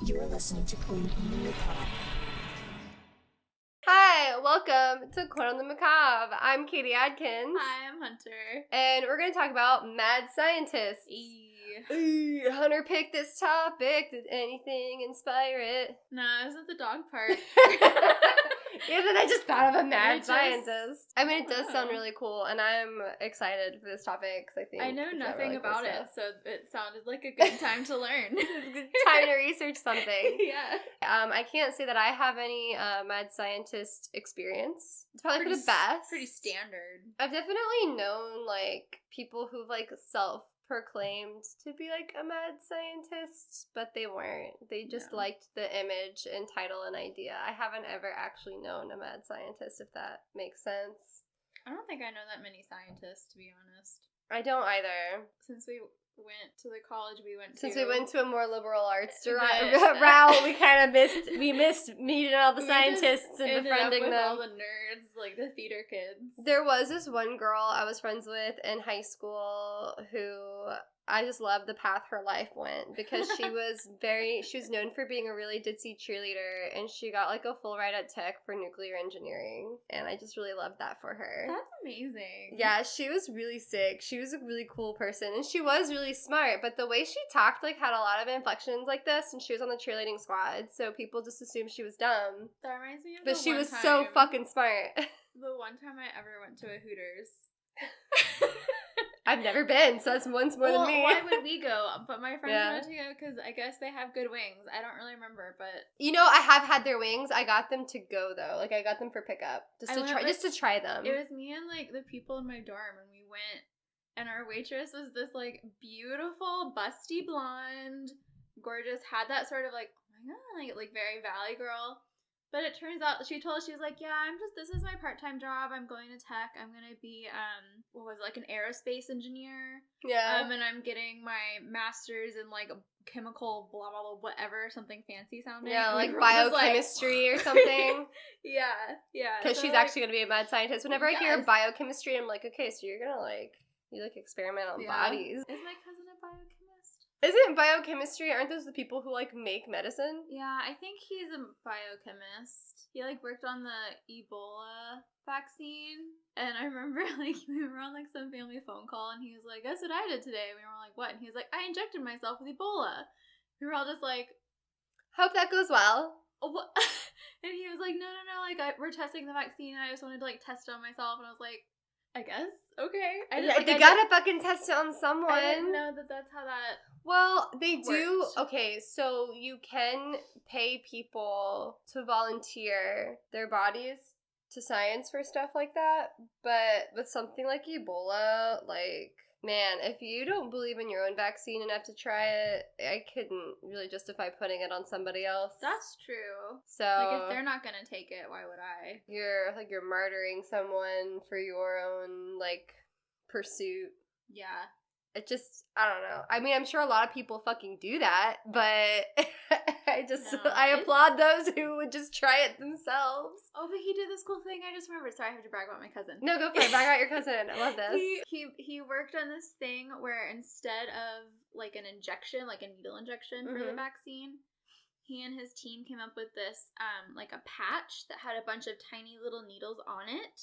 You are listening to Queen on the Macabre. Hi, welcome to Queen on the Macabre. I'm Katie Adkins. Hi, I'm Hunter. And we're going to talk about mad scientists. Hunter picked this topic. Did anything inspire it? No, isn't the dog part? Yeah, then I just thought of a mad scientist. I mean, it does sound really cool, and I'm excited for this topic because I think I know nothing really about cool it, stuff. so it sounded like a good time to learn. Time to research something. Yeah. I can't say that I have any mad scientist experience. It's probably for the best. Pretty standard. I've definitely known, like, people who've, like, self-proclaimed to be, like, a mad scientist, but they weren't. They just liked the image and title and idea. I haven't ever actually known a mad scientist, if that makes sense. I don't think I know that many scientists, to be honest. I don't either. Since we went to the college we went to. Since we went to a more liberal arts route, we kind of missed meeting all the scientists and befriending them. All the nerds, like the theater kids. There was this one girl I was friends with in high school who I just loved the path her life went because she was known for being a really ditzy cheerleader, and she got like a full ride at Tech for nuclear engineering, and I just really loved that for her. That's amazing. Yeah, she was really sick. She was a really cool person, and she was really smart, but the way she talked like had a lot of inflections like this, and she was on the cheerleading squad, so people just assumed she was dumb. That reminds me of but she was so fucking smart. The one time I ever went to a Hooters. I've never been, so that's once more than me. Why would we go? But my friends wanted to go because I guess they have good wings. I don't really remember, but you know, I have had their wings. I got them to go though. Like I got them for pickup, just to try them. It was me and like the people in my dorm, and we went, and our waitress was this like beautiful, busty blonde, gorgeous, had that sort of like, oh my god, like very valley girl. But it turns out, she told us, she was like, yeah, this is my part-time job. I'm going to Tech. I'm going to be, an aerospace engineer. Yeah. And I'm getting my master's in, like, chemical blah, blah, blah, whatever, something fancy sounding. Yeah, like biochemistry or something. Yeah. Because she's actually going to be a mad scientist. Whenever I hear biochemistry, I'm like, okay, so you're going to, like, experiment on bodies. Is my cousin a biochemist? Isn't biochemistry, aren't those the people who, like, make medicine? Yeah, I think he's a biochemist. He, like, worked on the Ebola vaccine. And I remember, like, we were on, like, some family phone call, and he was like, guess what I did today? And we were like, what? And he was like, I injected myself with Ebola. We were all just like, hope that goes well. Oh, what? And he was like, no, like, we're testing the vaccine, and I just wanted to, like, test it on myself. And I was like, I guess. Okay. You gotta fucking test it on someone. I didn't know that that's how that Well, they do. worked. Okay, so you can pay people to volunteer their bodies to science for stuff like that, but with something like Ebola, like, man, if you don't believe in your own vaccine enough to try it, I couldn't really justify putting it on somebody else. That's true. So, like, if they're not gonna take it, why would I? You're martyring someone for your own, like, pursuit. Yeah. It just, I don't know. I mean, I'm sure a lot of people fucking do that, but I applaud those who would just try it themselves. Oh, but he did this cool thing. I just remembered. Sorry, I have to brag about my cousin. No, go for it. Brag about your cousin. I love this. He worked on this thing where instead of like an injection, like a needle injection for the vaccine, he and his team came up with this, like a patch that had a bunch of tiny little needles on it.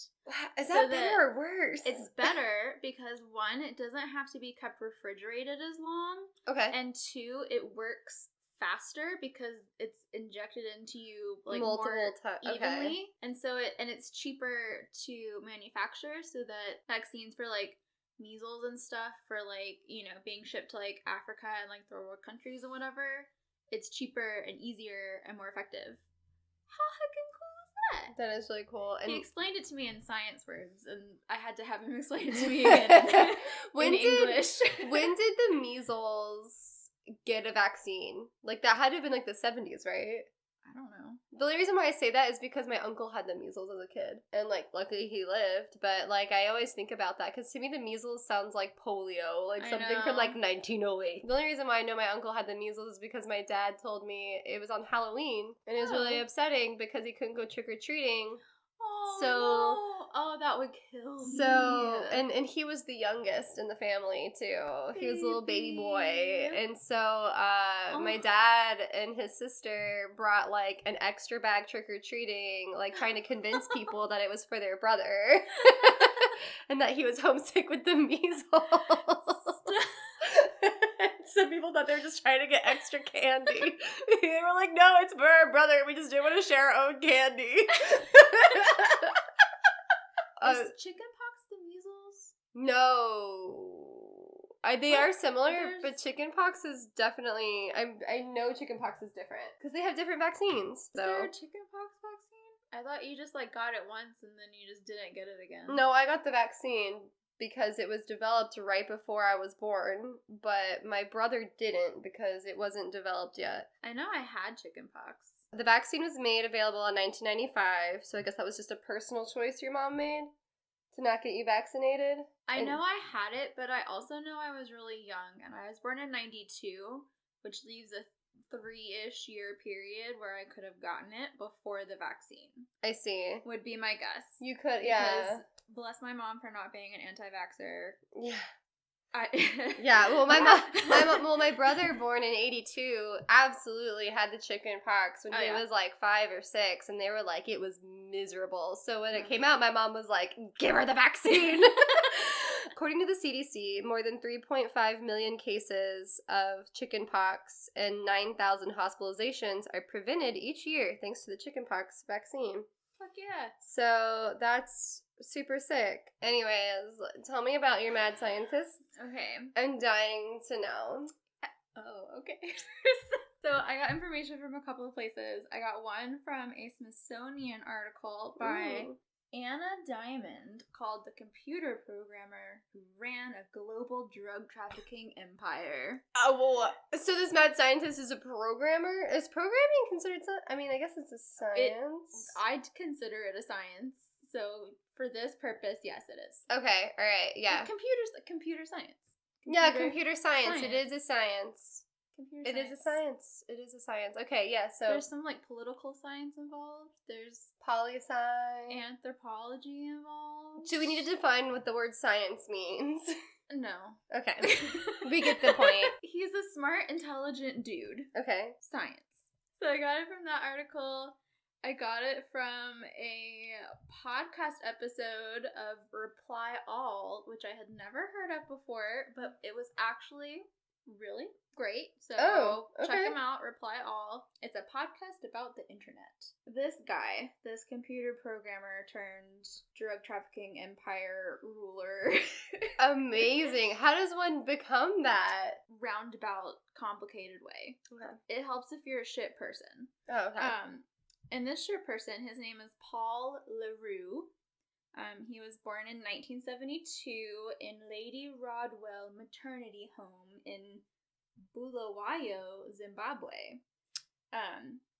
Is that better or worse? It's better because, one, it doesn't have to be kept refrigerated as long. Okay. And two, it works faster because it's injected into you like multiple more evenly. Okay. And so it's cheaper to manufacture, so that vaccines for like measles and stuff for like, you know, being shipped to like Africa and like third world countries and whatever, it's cheaper and easier and more effective. How fucking cool is that? That is really cool. And he explained it to me in science words, and I had to have him explain it to me again in English. When did the measles get a vaccine? Like, that had to have been like the 70s, right? I don't know. The only reason why I say that is because my uncle had the measles as a kid. And, like, luckily he lived. But, like, I always think about that. Because to me, the measles sounds like polio. Like, something from, like, 1908. The only reason why I know my uncle had the measles is because my dad told me it was on Halloween. And it was really upsetting because he couldn't go trick-or-treating. Oh, so, no. Oh, that would kill me. So, and he was the youngest in the family, too. He was a little baby boy. And so, my dad and his sister brought, like, an extra bag trick-or-treating, like, trying to convince people that it was for their brother. And that he was homesick with the measles. Some people thought they were just trying to get extra candy. They were like, no, it's for our brother. We just didn't want to share our own candy. Is chickenpox the measles? No. They are similar, but chickenpox is definitely... I know chickenpox is different. Because they have different vaccines. Is there a chickenpox vaccine? I thought you just, like, got it once and then you just didn't get it again. No, I got the vaccine because it was developed right before I was born, but my brother didn't because it wasn't developed yet. I know I had chickenpox. The vaccine was made available in 1995, so I guess that was just a personal choice your mom made to not get you vaccinated. I know I had it, but I also know I was really young, and I was born in 92, which leaves a 3-ish year period where I could have gotten it before the vaccine. I see. Would be my guess. You could, yeah. Because bless my mom for not being an anti-vaxxer. Yeah. Yeah, well, my brother, born in 82, absolutely had the chicken pox when he was like 5 or 6, and they were like, it was miserable. So when it came out, my mom was like, give her the vaccine. According to the CDC, more than 3.5 million cases of chicken pox and 9,000 hospitalizations are prevented each year thanks to the chicken pox vaccine. Fuck yeah. So that's super sick. Anyways, tell me about your mad scientist. Okay. I'm dying to know. Oh, okay. So I got information from a couple of places. I got one from a Smithsonian article by Anna Diamond called The Computer Programmer Who Ran a Global Drug Trafficking Empire. Oh, so this mad scientist is a programmer? Is programming considered I mean, I guess it's a science. I'd consider it a science. So for this purpose, yes, it is. Okay, alright, yeah. Computer science. Computer science. It is a science. It is a science. Okay, yeah, so... There's some, like, political science involved. There's... Poli-sci. Anthropology involved. Do we need to define what the word science means? No. Okay. We get the point. He's a smart, intelligent dude. Okay. Science. So I got it from that article. I got it from a podcast episode of Reply All, which I had never heard of before, but it was actually really great. So check them out, Reply All. It's a podcast about the internet. This guy, this computer programmer turned drug trafficking empire ruler. Amazing. How does one become that? Roundabout, complicated way. Okay. It helps if you're a shit person. Oh, okay. And this shit person, his name is Paul Roux. He was born in 1972 in Lady Rodwell Maternity Home in Bulawayo, Zimbabwe.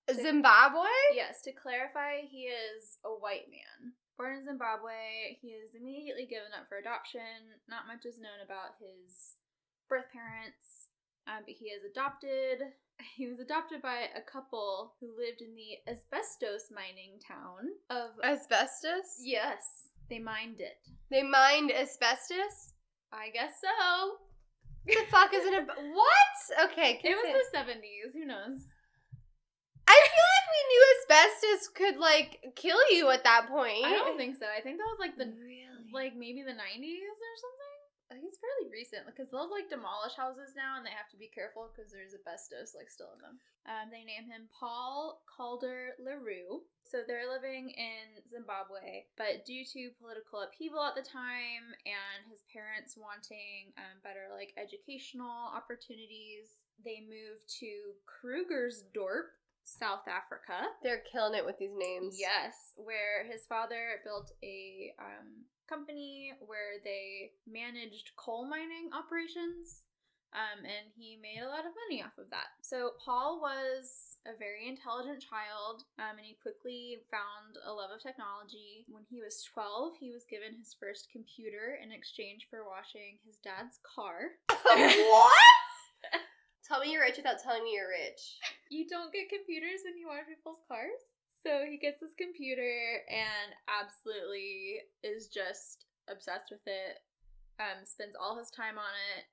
Zimbabwe? Yes, to clarify, he is a white man. Born in Zimbabwe, he is immediately given up for adoption. Not much is known about his birth parents, but he is adopted. He was adopted by a couple who lived in the asbestos mining town of... Asbestos? Yes. They mined it. They mined asbestos? I guess so. The fuck is it about? What? Okay, it was the 70s. Who knows? I feel like we knew asbestos could, like, kill you at that point. I don't think so. I think that was, like, Really? like, maybe the 90s or something? I think it's fairly recent, because they'll, like, demolish houses now, and they have to be careful, because there's asbestos, like, still in them. They name him Paul Calder Roux. So they're living in Zimbabwe, but due to political upheaval at the time, and his parents wanting better, like, educational opportunities, they moved to Krugersdorp, South Africa. They're killing it with these names. Yes, where his father built a company where they managed coal mining operations, and he made a lot of money off of that. So Paul was a very intelligent child, and he quickly found a love of technology. When he was 12, he was given his first computer in exchange for washing his dad's car. What? Tell me you're rich without telling me you're rich. You don't get computers when you wash people's cars? So he gets this computer and absolutely is just obsessed with it. Spends all his time on it.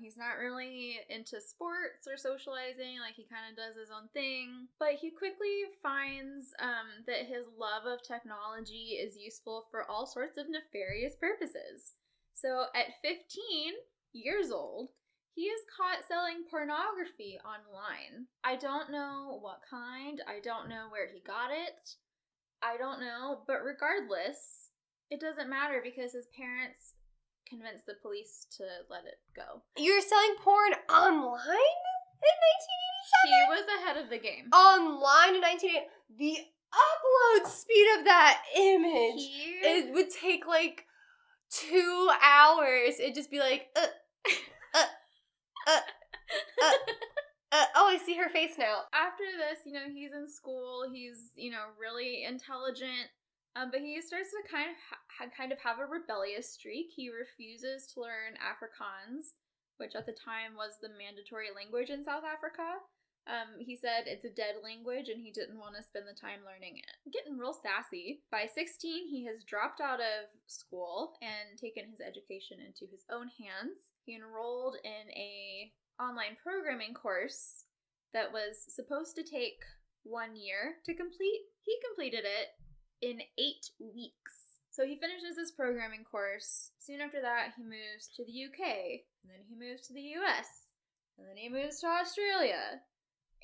He's not really into sports or socializing, like he kind of does his own thing. But he quickly finds that his love of technology is useful for all sorts of nefarious purposes. So at 15 years old, he is caught selling pornography online. I don't know what kind, I don't know where he got it, I don't know, but regardless, it doesn't matter because his parents convinced the police to let it go. You're selling porn online in 1987? He was ahead of the game. Online in 1980. The upload speed of that image, it would take like 2 hours. It'd just be like, oh, I see her face now. After this, he's in school, he's, really intelligent, but he starts to kind of have a rebellious streak. He refuses to learn Afrikaans, which at the time was the mandatory language in South Africa. He said it's a dead language and he didn't want to spend the time learning it. Getting real sassy. By 16, he has dropped out of school and taken his education into his own hands. He enrolled in a online programming course that was supposed to take 1 year to complete. He completed it in 8 weeks. So he finishes his programming course. Soon after that, he moves to the UK, and then he moves to the US, and then he moves to Australia.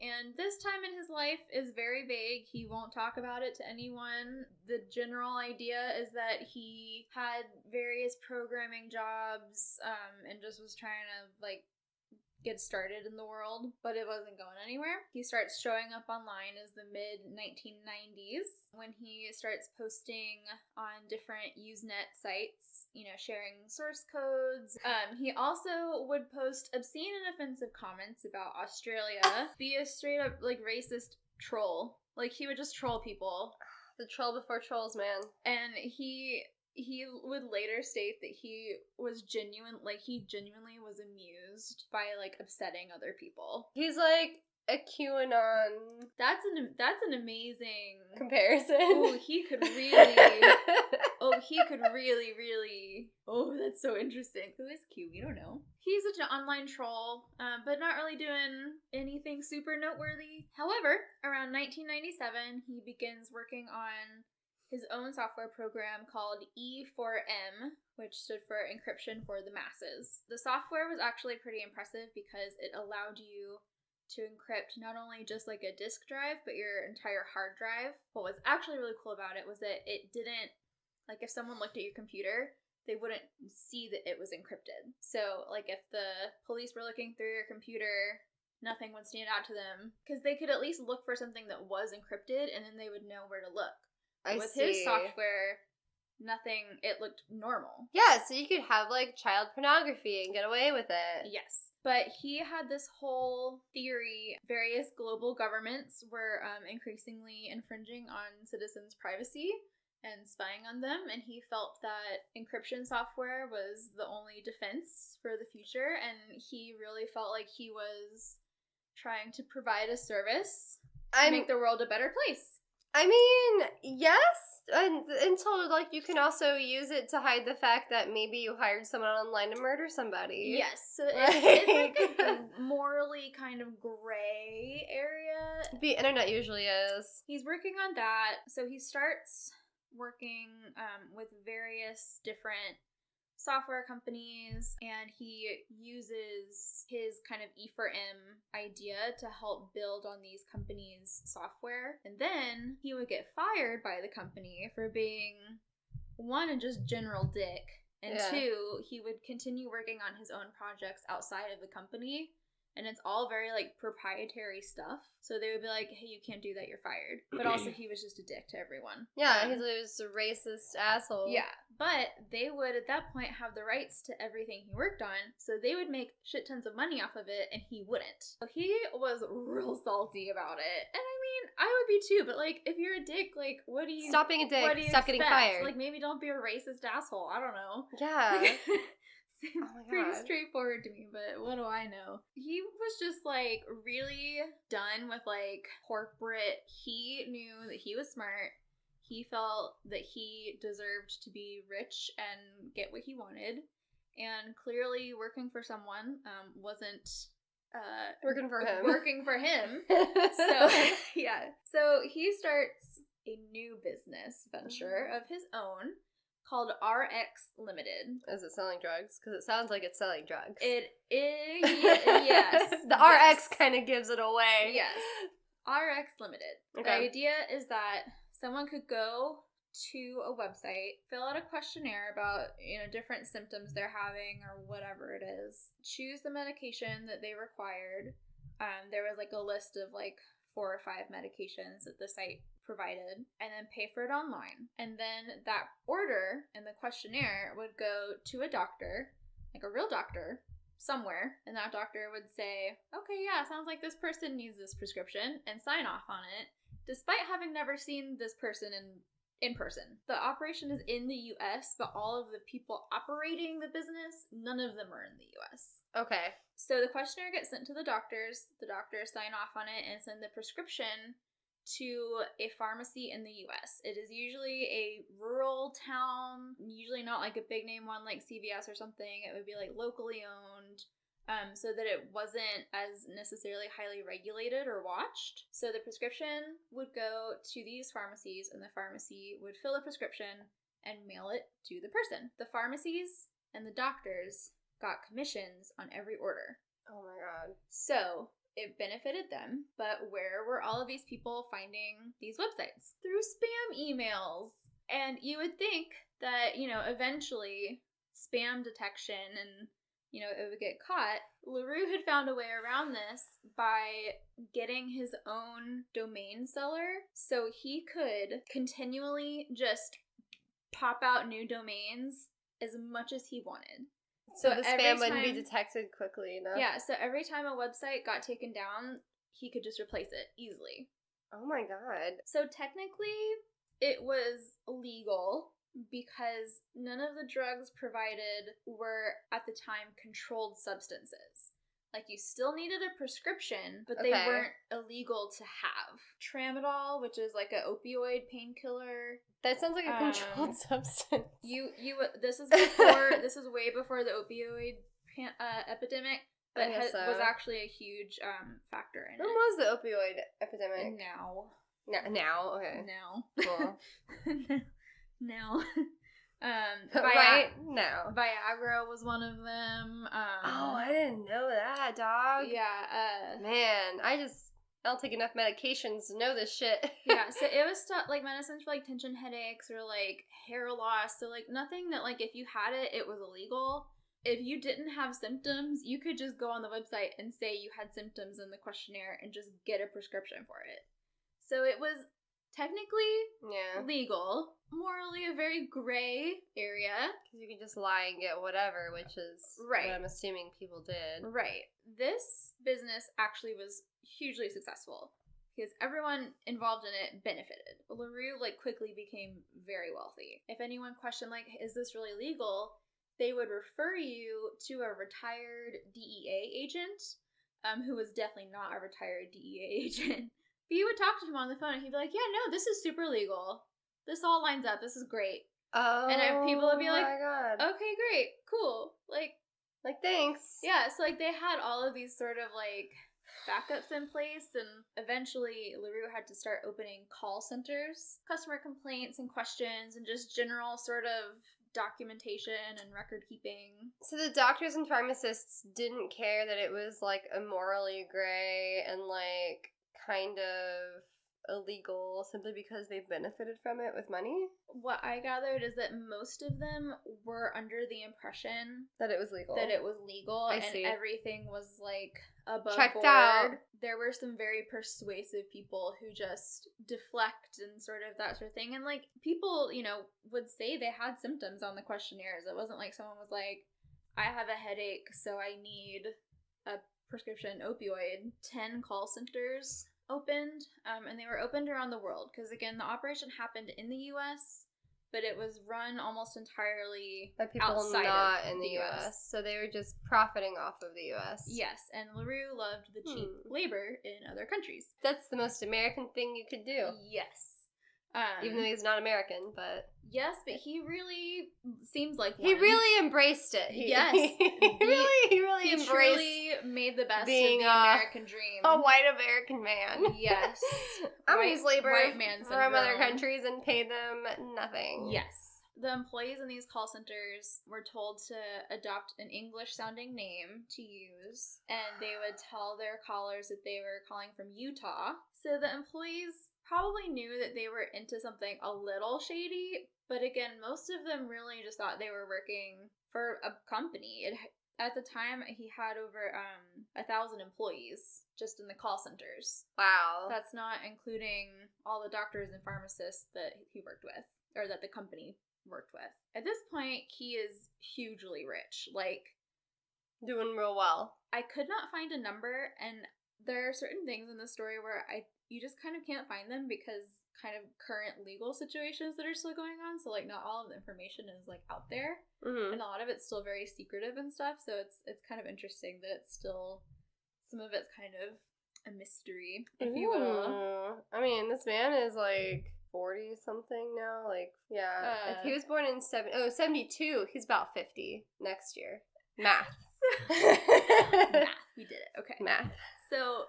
And this time in his life is very vague. He won't talk about it to anyone. The general idea is that he had various programming jobs, and just was trying to, get started in the world, but it wasn't going anywhere. He starts showing up online as the mid-1990s when he starts posting on different Usenet sites, sharing source codes. He also would post obscene and offensive comments about Australia, be a straight up, racist troll. He would just troll people. The troll before trolls, man. And he would later state that he genuinely was amused by upsetting other people. He's like a QAnon. That's an amazing comparison. Oh, he could really. Oh, that's so interesting. Who is Q? We don't know. He's an online troll, but not really doing anything super noteworthy. However, around 1997, he begins working on his own software program called E4M, which stood for Encryption for the Masses. The software was actually pretty impressive because it allowed you to encrypt not only just a disk drive, but your entire hard drive. What was actually really cool about it was that it didn't, if someone looked at your computer, they wouldn't see that it was encrypted. So, if the police were looking through your computer, nothing would stand out to them, because they could at least look for something that was encrypted, and then they would know where to look. With his software, nothing, it looked normal. Yeah, so you could have, child pornography and get away with it. Yes. But he had this whole theory. Various global governments were increasingly infringing on citizens' privacy and spying on them, and he felt that encryption software was the only defense for the future, and he really felt like he was trying to provide a service to make the world a better place. I mean, yes, until, you can also use it to hide the fact that maybe you hired someone online to murder somebody. Yes, so it's a morally kind of gray area. The internet usually is. He's working on that, so he starts working with various different software companies, and he uses his kind of E4M idea to help build on these companies' software. And then he would get fired by the company for being, one, a just general dick, and two, he would continue working on his own projects outside of the company. And it's all very, proprietary stuff. So they would be like, hey, you can't do that, you're fired. But also, he was just a dick to everyone. Yeah, he was a racist asshole. Yeah, but they would, at that point, have the rights to everything he worked on, so they would make shit tons of money off of it, and he wouldn't. So he was real salty about it. And I mean, I would be too, but, if you're a dick, what do you... Stop being a dick, stop getting fired. Maybe don't be a racist asshole, I don't know. Yeah. Oh my pretty God. straightforward to me, but what do I know? He was just like really done with like corporate. He knew that he was smart. He felt that he deserved to be rich and get what he wanted. And clearly working for someone wasn't Working for him. Working for him. So, yeah. So he starts a new business venture of his own called RX Limited. Is it selling drugs? Because it sounds like it's selling drugs. It is, yes. The RX kind of gives it away. Yes. RX Limited. Okay. The idea is that someone could go to a website, fill out a questionnaire about, different symptoms they're having or whatever it is, choose the medication that they required. There was like a list of like 4 or 5 medications that the site provided, and then pay for it online. And then that order and the questionnaire would go to a doctor, like a real doctor, somewhere, and that doctor would say, okay, yeah, sounds like this person needs this prescription, and sign off on it, despite having never seen this person in person. The operation is in the US, but all of the people operating the business, none of them are in the US. Okay. So the questionnaire gets sent to the doctors sign off on it and send the prescription to a pharmacy in the US. It is usually a rural town, usually not like a big name one like CVS or something. It would be like locally owned, so that it wasn't as necessarily highly regulated or watched. So the prescription would go to these pharmacies, and the pharmacy would fill a prescription and mail it to the person. The pharmacies and the doctors got commissions on every order. Oh my God. So it benefited them, but where were all of these people finding these websites? Through spam emails. And you would think that, eventually spam detection and it would get caught. Roux had found a way around this by getting his own domain seller, so he could continually just pop out new domains as much as he wanted. So the spam wouldn't be detected quickly enough? Yeah, so every time a website got taken down, he could just replace it easily. Oh my God. So technically, it was legal, because none of the drugs provided were, at the time, controlled substances. Like, you still needed a prescription, but they weren't illegal to have. Tramadol, which is like an opioid painkiller. That sounds like a controlled substance. This is way before the opioid epidemic, but was actually a huge factor in it. When was the opioid epidemic? Now. Now? Okay. Now. Cool. Now. Right now. Viagra was one of them. Oh, I didn't know that, dog. Yeah. Man, I don't take enough medications to know this shit. Yeah, so it was stuff like medicines for like tension headaches or like hair loss. So like nothing that like if you had it, it was illegal. If you didn't have symptoms, you could just go on the website and say you had symptoms in the questionnaire and just get a prescription for it. So it was technically legal, morally a very gray area. Because you can just lie and get whatever, which is what I'm assuming people did. Right. This business actually was hugely successful because everyone involved in it benefited. Roux quickly became very wealthy. If anyone questioned is this really legal, they would refer you to a retired DEA agent, who was definitely not a retired DEA agent. But you would talk to him on the phone and he'd be like, yeah, no, this is super legal. This all lines up. This is great. Oh, and then people would be like, my God. Okay, great, cool. Thanks. Yeah, so they had all of these sort of backups in place, and eventually Roux had to start opening call centers, customer complaints and questions, and just general sort of documentation and record keeping. So the doctors and pharmacists didn't care that it was immorally gray and kind of illegal simply because they benefited from it with money? What I gathered is that most of them were under the impression that it was legal. I see. Everything was above checked board. Out. There were some very persuasive people who just deflect and sort of that sort of thing. And people, would say they had symptoms on the questionnaires. It wasn't like someone was like, I have a headache, so I need a prescription opioid. 10 call centers opened, and they were opened around the world because, again, the operation happened in the US, but it was run almost entirely By people outside not of in the US. So they were just profiting off of the US. Yes, and LaRue loved the cheap labor in other countries. That's the most American thing you could do. Yes. Even though he's not American, but... Yes, but he really seems like one. He really embraced it. Yes. He really embraced truly made the best being of the American dream. a white American man. Yes. I'm going to use labor white man from other syndrome. countries and pay them nothing. Yes. The employees in these call centers were told to adopt an English-sounding name to use, and they would tell their callers that they were calling from Utah. So the employees probably knew that they were into something a little shady, but again, most of them really just thought they were working for a company. At the time, he had over 1,000 employees just in the call centers. Wow. That's not including all the doctors and pharmacists that he worked with, or that the company worked with. At this point, he is hugely rich. Like, doing real well. I could not find a number, and there are certain things in the story where you just kind of can't find them because kind of current legal situations that are still going on. So like not all of the information is like out there, and a lot of it's still very secretive and stuff. So it's kind of interesting that it's still, some of it's kind of a mystery, if you will. I mean, this man is like 40 something now. Like, yeah. If he was born in 72, he's about 50 next year. Math. Math. We did it. Okay. Math. So,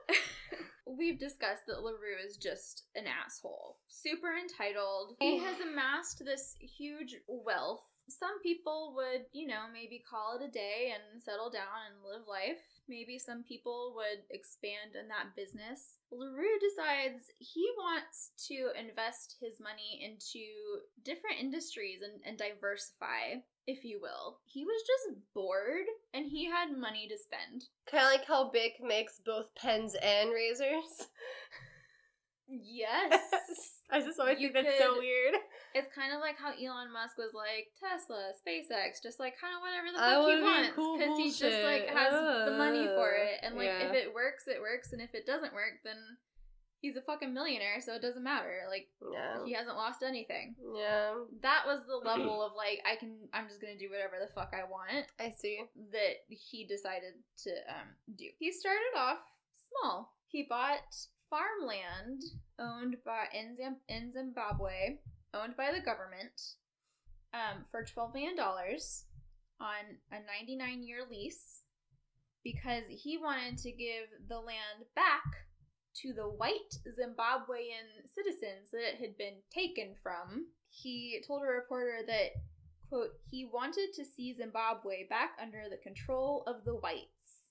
we've discussed that LaRue is just an asshole. Super entitled. He has amassed this huge wealth. Some people would, maybe call it a day and settle down and live life. Maybe some people would expand in that business. LaRue decides he wants to invest his money into different industries and diversify, if you will. He was just bored and he had money to spend. Kind of like how Bic makes both pens and razors. Yes. I just always think that's so weird. It's kind of like how Elon Musk was like, Tesla, SpaceX, just like kind of whatever the fuck he wants. Because he just like has the money for it. And like if it works, it works. And if it doesn't work, then he's a fucking millionaire, so it doesn't matter. Like, he hasn't lost anything. Yeah. That was the level of like, I'm just gonna do whatever the fuck I want. I see. That he decided to do. He started off small. He bought farmland owned by in Zimbabwe, owned by the government, for $12 million on a 99-year lease, because he wanted to give the land back to the white Zimbabwean citizens that it had been taken from. He told a reporter that, quote, he wanted to see Zimbabwe back under the control of the whites,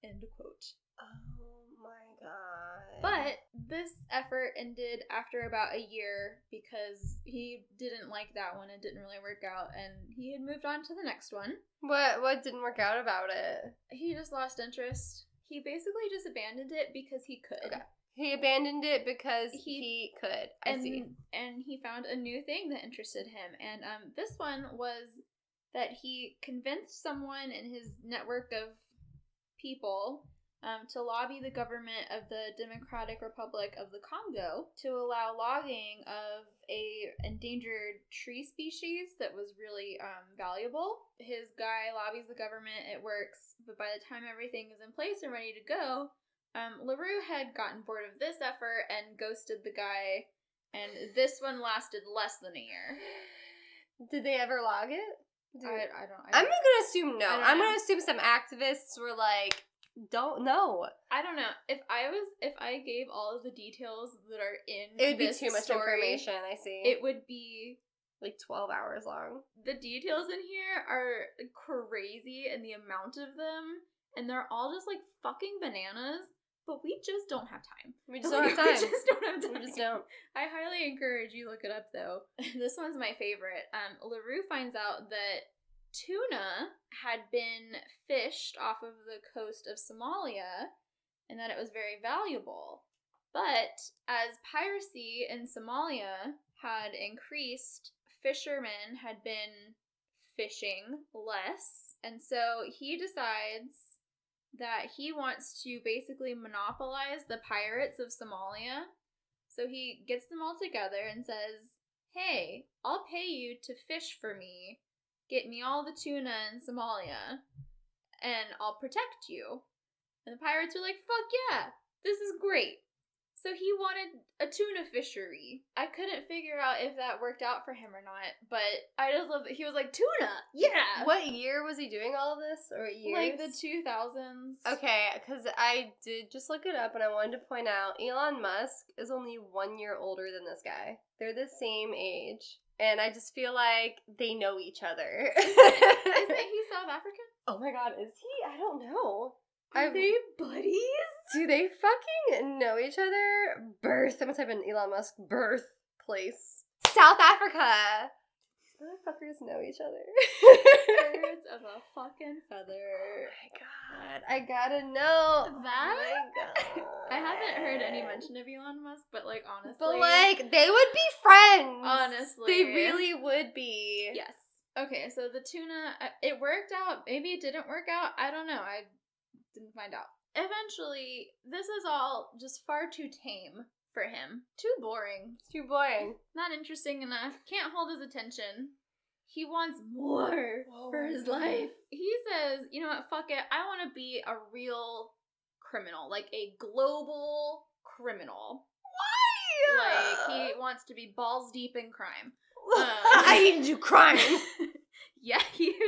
end quote. Oh my god. But this effort ended after about a year because he didn't like that one. It didn't really work out, and he had moved on to the next one. What didn't work out about it? He just lost interest. He basically just abandoned it because he could. Okay. He abandoned it because he could. I see. And he found a new thing that interested him. And this one was that he convinced someone in his network of people to lobby the government of the Democratic Republic of the Congo to allow logging of a endangered tree species that was really valuable. His guy lobbies the government, it works, but by the time everything is in place and ready to go, LaRue had gotten bored of this effort and ghosted the guy, and this one lasted less than a year. Did they ever log it? I'm gonna assume no. I'm gonna assume some activists were like, don't know. I don't know. If I gave all of the details that are in it would this be too much story, information, I see. It would be like 12 hours long. The details in here are crazy, and the amount of them, and they're all just like fucking bananas, but we just don't have time. We just don't have time. We just don't have time. We just don't. I highly encourage you look it up though. This one's my favorite. LaRue finds out that tuna had been fished off of the coast of Somalia and that it was very valuable. But as piracy in Somalia had increased, fishermen had been fishing less, and so he decides that he wants to basically monopolize the pirates of Somalia. So he gets them all together and says, hey, I'll pay you to fish for me, get me all the tuna in Somalia, and I'll protect you. And the pirates were like, fuck yeah, this is great. So he wanted a tuna fishery. I couldn't figure out if that worked out for him or not, but I just love that he was like, tuna, yeah! What year was he doing all of this? Or what years? Like the 2000s. Okay, because I did just look it up, and I wanted to point out Elon Musk is only 1 year older than this guy. They're the same age. And I just feel like they know each other. Isn't he South African? Oh my god, is he? I don't know. Are they buddies? Do they fucking know each other? Birth. I'm gonna type in Elon Musk birthplace. South Africa. Motherfuckers know each other. Birds of a fucking feather. Oh my god. I gotta know. That? Oh my god. I haven't heard any mention of Elon Musk, but like honestly. But like, they would be friends. Honestly. They really would be. Yes. Okay, so the tuna, it worked out. Maybe it didn't work out. I don't know. I didn't find out. Eventually, this is all just far too tame for him. Too boring. It's too boring. Not interesting enough. Can't hold his attention. He wants more for his life. He says, you know what, fuck it. I want to be a real criminal. Like a global criminal. Why? Like, he wants to be balls deep in crime. I need to do crime. Yeah,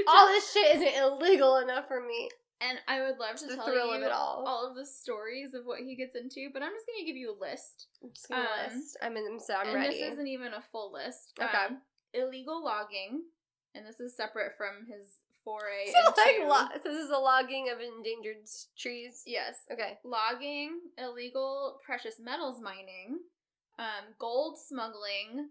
all this shit isn't illegal enough for me. And I would love to the tell thrill you of it all of the stories of what he gets into, but I'm just going to give you a list. I'm just gonna list. I'm and ready. This isn't even a full list. Okay. Illegal logging, and this is separate from his foray So into... so this is a logging of endangered trees? Yes. Okay. Logging, illegal precious metals mining, gold smuggling,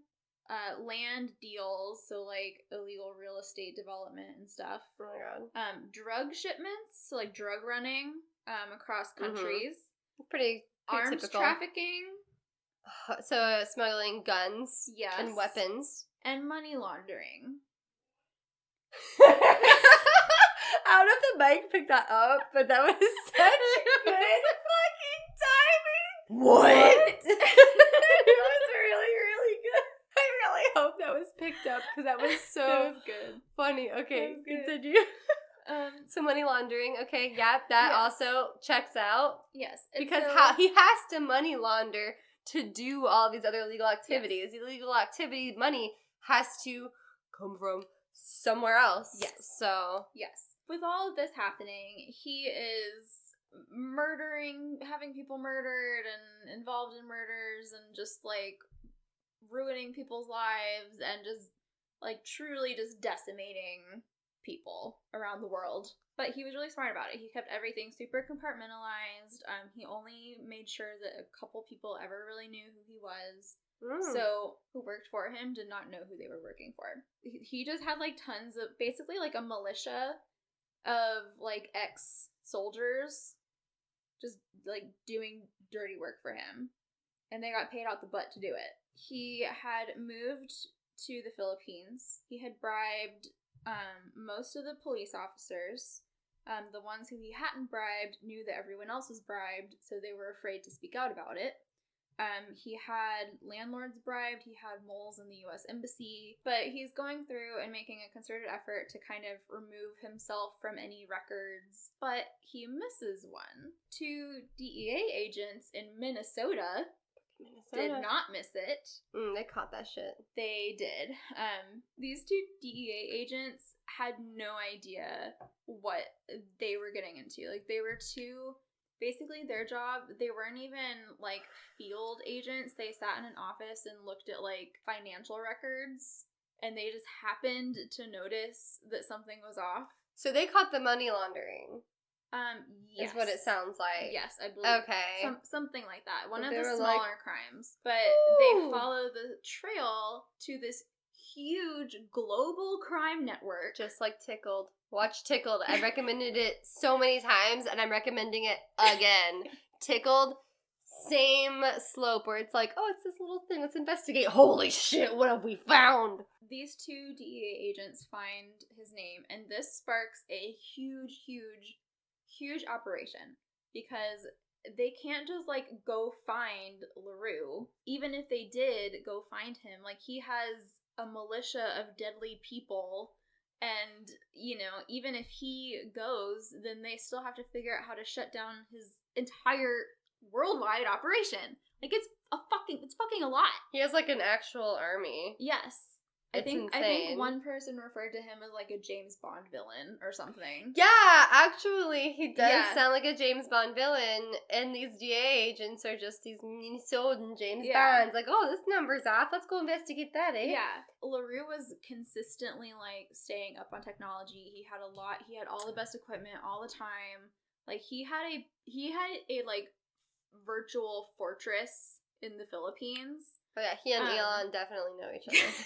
land deals, so like illegal real estate development and stuff. Oh my god. Drug shipments, so like drug running across countries. Pretty Arms typical. trafficking. So smuggling guns. Yes. And weapons. And money laundering. I don't know if the mic picked that up, but that was such good fucking timing. What? It was really, really good. I really hope that was picked up because that was so That was good. funny. Okay, That was good. continue. So money laundering. Okay, yeah, that Yes. also checks out. yes. And Because so, how he has to money launder to do all these other illegal activities. Illegal activity money has to come from somewhere else. Yes. So yes. With all of this happening, he is having people murdered and involved in murders and just like ruining people's lives and just like truly just decimating people around the world. But he was really smart about it. He kept everything super compartmentalized. He only made sure that a couple people ever really knew who he was. So who worked for him did not know who they were working for. He just had like tons of, basically like a militia of like ex-soldiers just like doing dirty work for him. And they got paid out the butt to do it. He had moved to the Philippines. He had bribed most of the police officers. The ones who he hadn't bribed knew that everyone else was bribed, so they were afraid to speak out about it. He had landlords bribed, he had moles in the U.S. Embassy, but he's going through and making a concerted effort to kind of remove himself from any records, but he misses one. 2 DEA agents in Minnesota did not miss it. They caught that shit. They did. These 2 DEA agents had no idea what they were getting into. Like, they were basically their job, they weren't even, like, field agents. They sat in an office and looked at, like, financial records, and they just happened to notice that something was off. So they caught the money laundering. Yes. Is what it sounds like. Yes, I believe. Okay. Something like that. One But of the they were smaller crimes. But Ooh. they follow the trail to this huge global crime network. Just like Tickled. Watch Tickled. I've recommended it so many times, and I'm recommending it again. Tickled, same slope, where it's like, oh, it's this little thing, let's investigate. Holy shit, what have we found? These 2 DEA agents find his name, and this sparks a huge operation. Because they can't just, like, go find LaRue. Even if they did go find him, like, he has a militia of deadly people, and, you know, even if he goes, then they still have to figure out how to shut down his entire worldwide operation. Like, it's fucking a lot. He has, like, an actual army. Yes. It's I insane. think one person referred to him as, like, a James Bond villain or something. Yeah, actually, he does Yeah. sound like a James Bond villain, and these DA agents are just these Minnesotan James Yeah. Bonds. Like, oh, this number's off. Let's go investigate that, eh? Yeah. LaRue was consistently, like, staying up on technology. He had all the best equipment all the time. Like, he had a like, virtual fortress in the Philippines. Oh, yeah, he and Elon definitely know each other. Yes.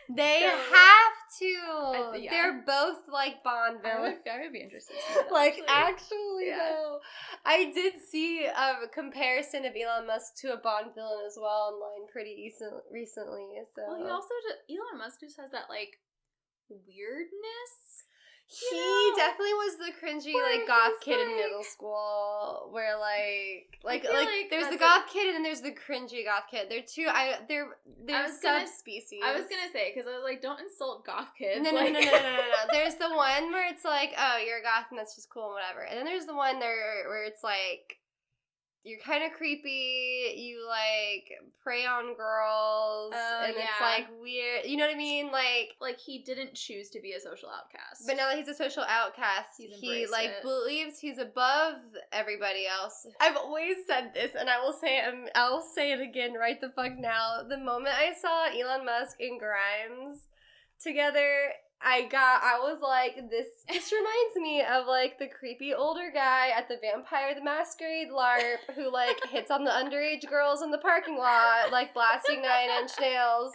They So- have to. Yeah. They're both, like, Bond villains. I would be interested in that, Like, actually, Yeah. though, I did see a comparison of Elon Musk to a Bond villain as well online pretty recently. So. Well, Elon Musk just has that, like, weirdness. He definitely was the cringy, like, goth he's kid in like- middle school, where, like feel like there's the that's goth kid and then there's the cringy goth kid. They're was gonna- subspecies. I was gonna say, because I was like, don't insult goth kids. No. like, There's the one where it's like, oh, you're a goth and that's just cool and whatever. And then there's the one there where it's like, you're kind of creepy, you, like, prey on girls, and it's, yeah. like, weird, you know what I mean? Like, he didn't choose to be a social outcast. But now that he's a social outcast, He's he, embraced like, it. believes he's above everybody else. I've always said this, and I will say it again right the fuck now. The moment I saw Elon Musk and Grimes together, I was like, this just reminds me of, like, the creepy older guy at the Vampire the Masquerade LARP who, like, hits on the underage girls in the parking lot, like, blasting 9-inch nails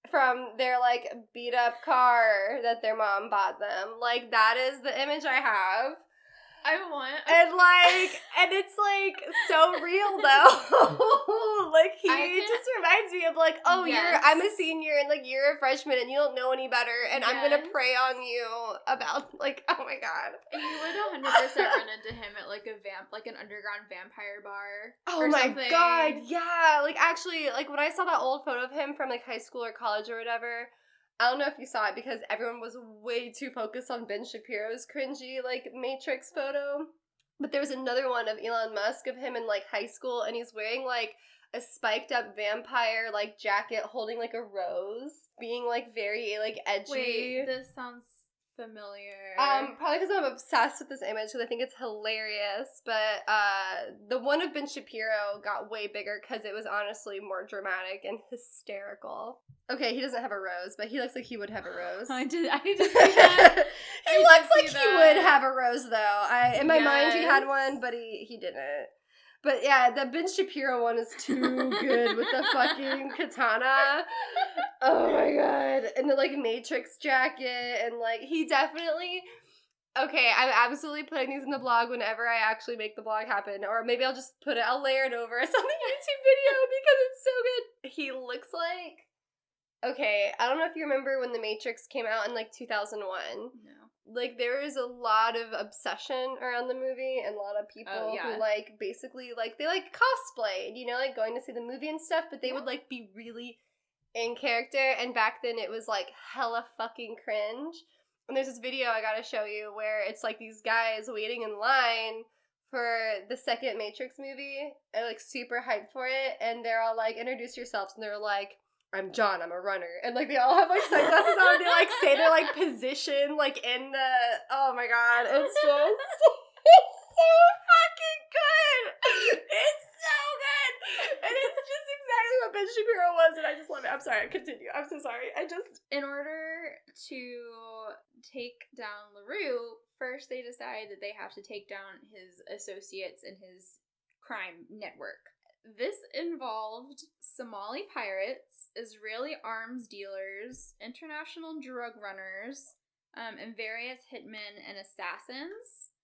from their, like, beat-up car that their mom bought them. Like, that is the image I have. And it's, like, so real, though. Like, just reminds me of, like, oh, Yes. I'm a senior, and, like, you're a freshman, and you don't know any better, and I'm gonna Yes. prey on you about, like, oh my god. You would 100% run into him at, like, an underground vampire bar. Oh or my something. god, yeah. Like, actually, like, when I saw that old photo of him from, like, high school or college or whatever, I don't know if you saw it because everyone was way too focused on Ben Shapiro's cringy, like, Matrix photo. But there was another one of Elon Musk of him in, like, high school, and he's wearing, like, a spiked up vampire, like, jacket holding, like, a rose, being, like, very, like, edgy. Wait, this sounds familiar. Probably because I'm obsessed with this image because I think it's hilarious, but the one of Ben Shapiro got way bigger because it was honestly more dramatic and hysterical. Okay, he doesn't have a rose, but he looks like he would have a rose. I did see that. He looks like he would have a rose, though. In my mind, he had Yes. one, but he didn't. But yeah, the Ben Shapiro one is too good with the fucking katana. Oh my god. And the, like, Matrix jacket, and, like, he definitely... Okay, I'm absolutely putting these in the blog whenever I actually make the blog happen, or maybe I'll just I'll layer it over as on the YouTube video because it's so good. He looks like... Okay, I don't know if you remember when The Matrix came out in, like, 2001. No. Like, there is a lot of obsession around the movie, and a lot of people who, like, basically, like, they, like, cosplayed, you know, like, going to see the movie and stuff, but they would, like, be really in character, and back then it was, like, hella fucking cringe. And there's this video I gotta show you where it's, like, these guys waiting in line for the second Matrix movie, and, like, super hyped for it, and they're all, like, introduce yourselves, and they're like, I'm John, I'm a runner. And, like, they all have, like, sunglasses on, and they, like, say their, like, position, like, in the, oh my god, it's just, it's so fucking good! It's so good! And it's just exactly what Ben Shapiro was, and I just love it. I'm sorry, continue. I'm so sorry. In order to take down LaRue, first they decide that they have to take down his associates in his crime network. This involved Somali pirates, Israeli arms dealers, international drug runners, and various hitmen and assassins.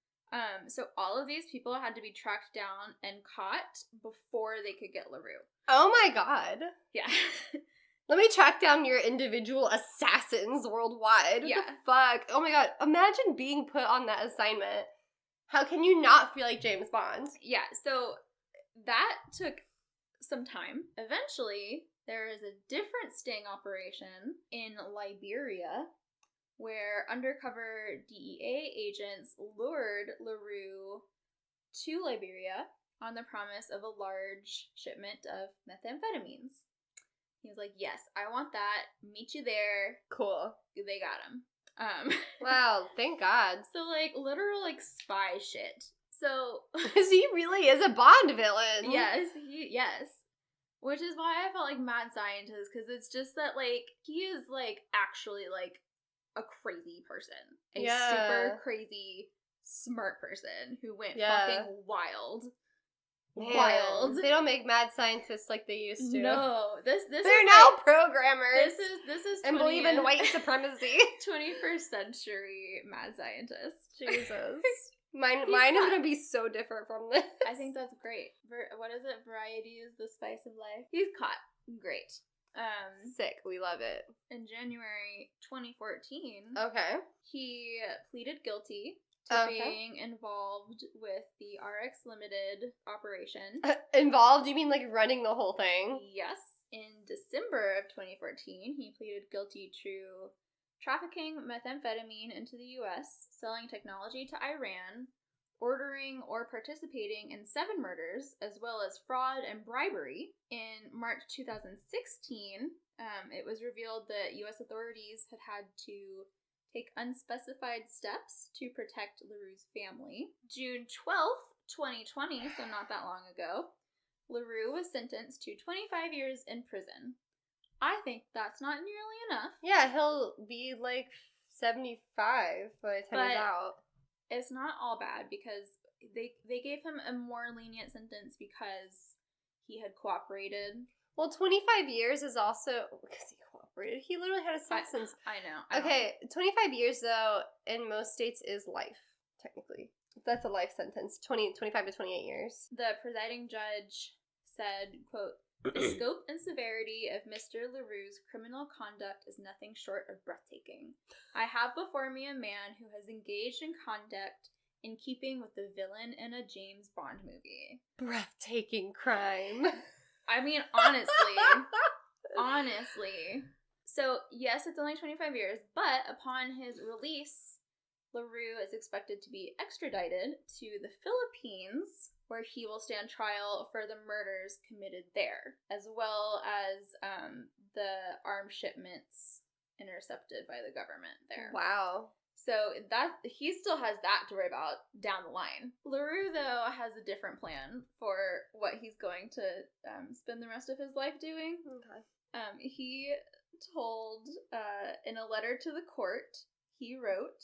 So all of these people had to be tracked down and caught before they could get LaRue. Oh my god. Yeah. Let me track down your individual assassins worldwide. What Yeah. the fuck? Oh my god. Imagine being put on that assignment. How can you not feel like James Bond? Yeah, so that took some time. Eventually, there is a different sting operation in Liberia where undercover DEA agents lured LaRue to Liberia on the promise of a large shipment of methamphetamines. He was like, yes, I want that. Meet you there. Cool. They got him. Wow, thank God. So, like, literal, like, spy shit. So... Because he really is a Bond villain. yes. Which is why I felt like mad scientist, because it's just that, like, he is, like, actually, like, a crazy person. A super crazy, smart person who went fucking wild. Man, Wild. They don't make mad scientists like they used to. No, this They're is now like, programmers. This is and believe in white supremacy. 21st century mad scientist. Jesus. Mine is gonna be so different from this. I think that's great. What is it? Variety is the spice of life. He's caught. Great. Sick. We love it. In January 2014, Okay. he pleaded guilty to being involved with the RX Limited operation. Involved? You mean like running the whole thing? Yes. In December of 2014, he pleaded guilty to trafficking methamphetamine into the U.S., selling technology to Iran, ordering or participating in 7 murders, as well as fraud and bribery. In March 2016, it was revealed that U.S. authorities had to take unspecified steps to protect LaRue's family. June 12th, 2020, so not that long ago, LaRue was sentenced to 25 years in prison. I think that's not nearly enough. Yeah, he'll be like 75 by the time he's out. It's not all bad because they gave him a more lenient sentence because he had cooperated. Well, 25 years is also because he cooperated. He literally had a sentence. I know. Okay, 25 years though in most states is life, technically. That's a life sentence. 25 to 28 years. The presiding judge said, quote, "The scope and severity of Mr. LaRue's criminal conduct is nothing short of breathtaking. I have before me a man who has engaged in conduct in keeping with the villain in a James Bond movie." Breathtaking crime. I mean, honestly. Honestly. So, yes, it's only 25 years, but upon his release, LaRue is expected to be extradited to the Philippines, where he will stand trial for the murders committed there, as well as the armed shipments intercepted by the government there. Wow. So that he still has that to worry about down the line. LaRue, though, has a different plan for what he's going to spend the rest of his life doing. Okay. He told, in a letter to the court, he wrote,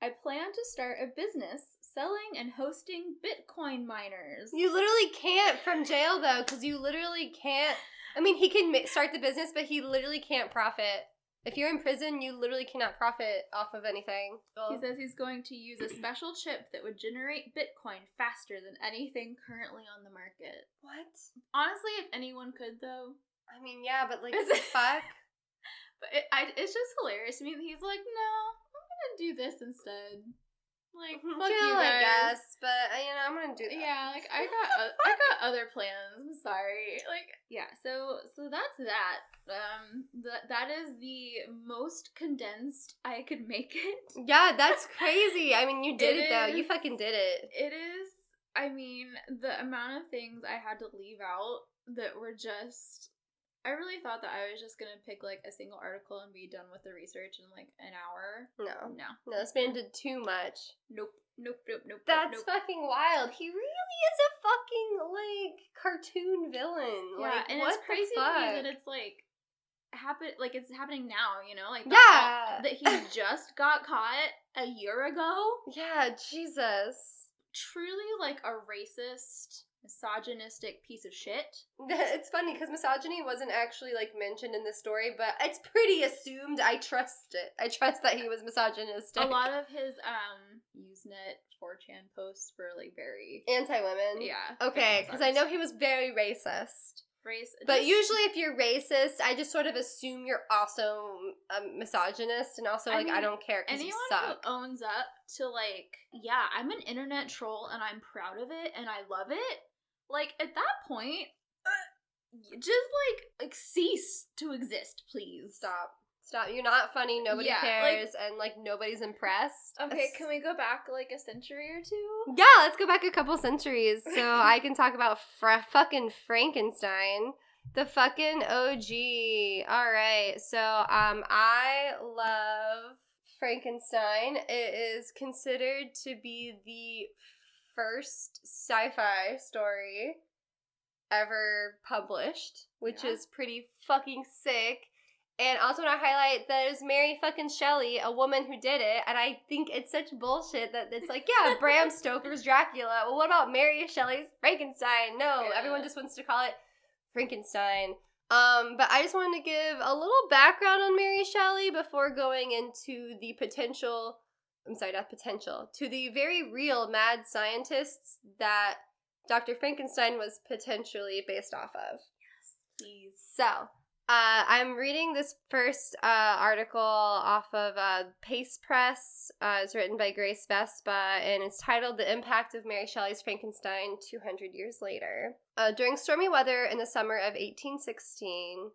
"I plan to start a business selling and hosting Bitcoin miners." You literally can't from jail, though, because you literally can't. I mean, he can start the business, but he literally can't profit. If you're in prison, you literally cannot profit off of anything. He says he's going to use a special chip that would generate Bitcoin faster than anything currently on the market. What? Honestly, if anyone could, though. I mean, yeah, but like, what the fuck? But it's just hilarious to me that he's like, no, I'm gonna do this instead. Like, fuck you guys. I guess, but I'm gonna do that. Yeah, like I got other plans. I'm sorry. Like, yeah. So that's that. That is the most condensed I could make it. Yeah, that's crazy. I mean, you did it though. You fucking did it. It is. I mean, the amount of things I had to leave out that were just. I really thought that I was just gonna pick like a single article and be done with the research in like an hour. No, this man did too much. Nope. That's fucking wild. He really is a fucking like cartoon villain. Yeah, like, and what it's crazy the to fuck? me that it's like it's happening now. You know, like yeah, that he just got caught a year ago. Yeah, Jesus. Truly like a racist, misogynistic piece of shit. It's funny because misogyny wasn't actually like mentioned in this story, but it's pretty assumed. I trust it. I trust that he was misogynistic. A lot of his Usenet 4chan posts were like very anti-women. Yeah. Okay, because I know he was very racist. Race. But usually if you're racist, I just sort of assume you're also a misogynist, and also, like, I don't care because you suck. Anyone who owns up to, like, yeah, I'm an internet troll and I'm proud of it and I love it, like, at that point, just, like, cease to exist, please. Stop. You're not funny, nobody cares, and, like, nobody's impressed. Okay, can we go back, like, a century or two? Yeah, let's go back a couple centuries so I can talk about fucking Frankenstein. The fucking OG. Alright, so, I love Frankenstein. It is considered to be the first sci-fi story ever published, which is pretty fucking sick. And I also want to highlight that it was Mary fucking Shelley, a woman who did it, and I think it's such bullshit that it's like, yeah, Bram Stoker's Dracula. Well, what about Mary Shelley's Frankenstein? No, everyone just wants to call it Frankenstein. But I just wanted to give a little background on Mary Shelley before going into the to the very real mad scientists that Dr. Frankenstein was potentially based off of. Yes, please. So, I'm reading this first article off of Pace Press. It's written by Grace Vespa, and it's titled The Impact of Mary Shelley's Frankenstein 200 Years Later. During stormy weather in the summer of 1816,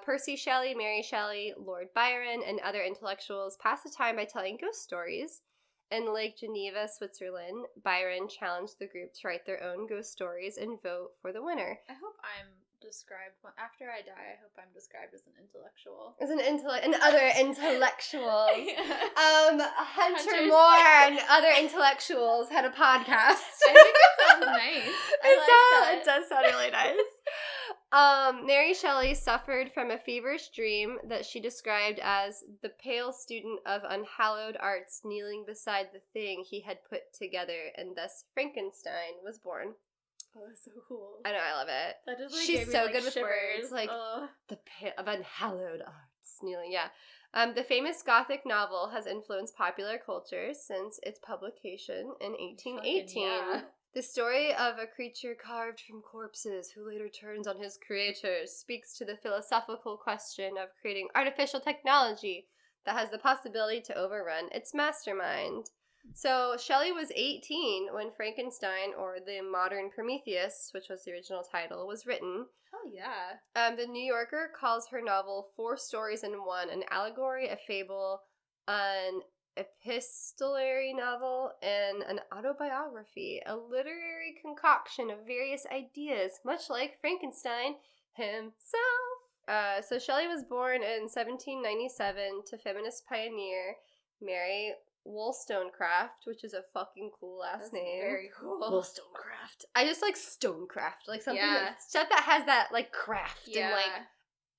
Percy Shelley, Mary Shelley, Lord Byron, and other intellectuals passed the time by telling ghost stories. In Lake Geneva, Switzerland, Byron challenged the group to write their own ghost stories and vote for the winner. I hope I'm described, after I die, I hope I'm described as an intellectual. And other intellectuals. Hunter Moore and other intellectuals had a podcast. I think it sounds nice. It does sound really nice. Mary Shelley suffered from a feverish dream that she described as the pale student of unhallowed arts kneeling beside the thing he had put together, and thus Frankenstein was born. Oh, that's so cool. I know, I love it. That just, like, she's gave so me, good with shivers. words. Like, the pale of unhallowed arts kneeling, yeah. The famous Gothic novel has influenced popular culture since its publication in 1818. Yeah. The story of a creature carved from corpses who later turns on his creators speaks to the philosophical question of creating artificial technology that has the possibility to overrun its mastermind. So, Shelley was 18 when Frankenstein, or the modern Prometheus, which was the original title, was written. Oh, yeah. The New Yorker calls her novel 4 stories in one: an allegory, a fable, an epistolary novel, and an autobiography, a literary concoction of various ideas, much like Frankenstein himself. So Shelley was born in 1797 to feminist pioneer Mary Wollstonecraft, which is a fucking cool last name. Very cool. Wollstonecraft. I just like stonecraft, like something stuff Yeah. that has that like craft and like,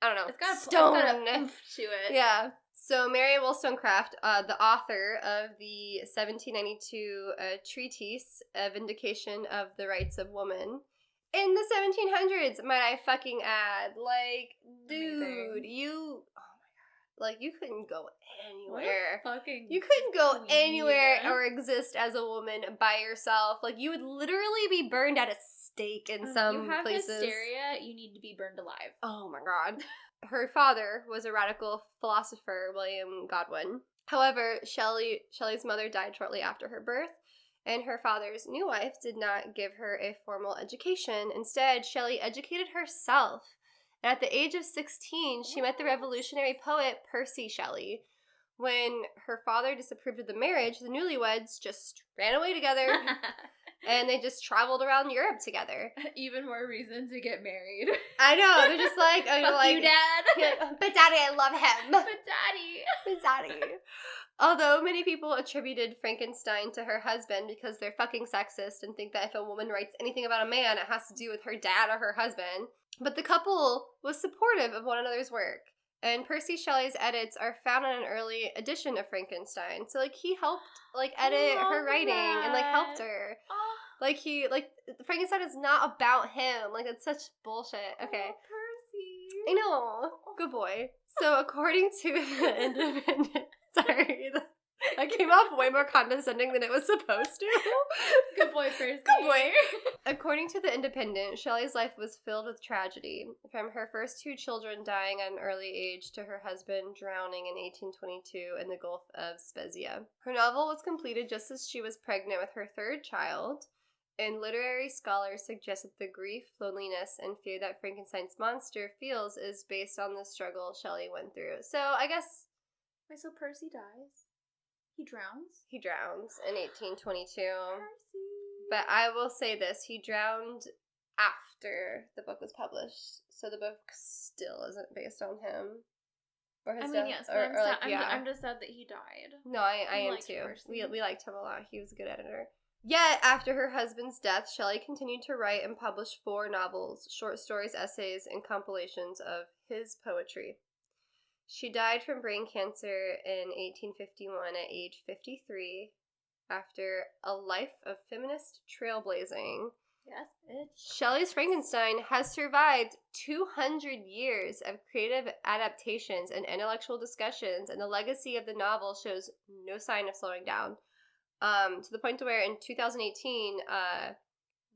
I don't know, It's got stone a oomph to it. Yeah. So Mary Wollstonecraft, the author of the 1792 treatise, A Vindication of the Rights of Woman. In the 1700s, might I fucking add. Like, dude, Amazing. you... Like, you couldn't go anywhere. You couldn't go anywhere or exist as a woman by yourself. Like, you would literally be burned at a stake in some places. You have hysteria, you need to be burned alive. Oh my god. Her father was a radical philosopher, William Godwin. However, Shelley's mother died shortly after her birth, and her father's new wife did not give her a formal education. Instead, Shelley educated herself. And at the age of 16, she met the revolutionary poet Percy Shelley. When her father disapproved of the marriage, the newlyweds just ran away together, and they just traveled around Europe together. Even more reason to get married. I know, they're just like, oh, Fuck you, Dad. But Daddy, I love him. But Daddy. Although many people attributed Frankenstein to her husband because they're fucking sexist and think that if a woman writes anything about a man, it has to do with her dad or her husband. But the couple was supportive of one another's work. And Percy Shelley's edits are found in an early edition of Frankenstein. So, like, he helped, like, edit her writing and, like, helped her. Oh. Frankenstein is not about him. Like, it's such bullshit. Okay. Oh, Percy. I know. Good boy. So, according to the Independent... Sorry. That came off way more condescending than it was supposed to. Good boy, Percy. Good boy. According to The Independent, Shelley's life was filled with tragedy, from her first 2 children dying at an early age to her husband drowning in 1822 in the Gulf of Spezia. Her novel was completed just as she was pregnant with her 3rd child, and literary scholars suggest that the grief, loneliness, and fear that Frankenstein's monster feels is based on the struggle Shelley went through. So I guess... Wait, so Percy dies? He drowns? He drowns in 1822. Percy. But I will say this, he drowned after the book was published, so the book still isn't based on him. Or his death. Yes, but I'm just sad that he died. No, I am too. We liked him a lot. He was a good editor. Yet, after her husband's death, Shelley continued to write and publish 4 novels, short stories, essays, and compilations of his poetry. She died from brain cancer in 1851 at age 53 after a life of feminist trailblazing. Yes, bitch. Shelley's Frankenstein has survived 200 years of creative adaptations and intellectual discussions, and the legacy of the novel shows no sign of slowing down. To the point to where in 2018,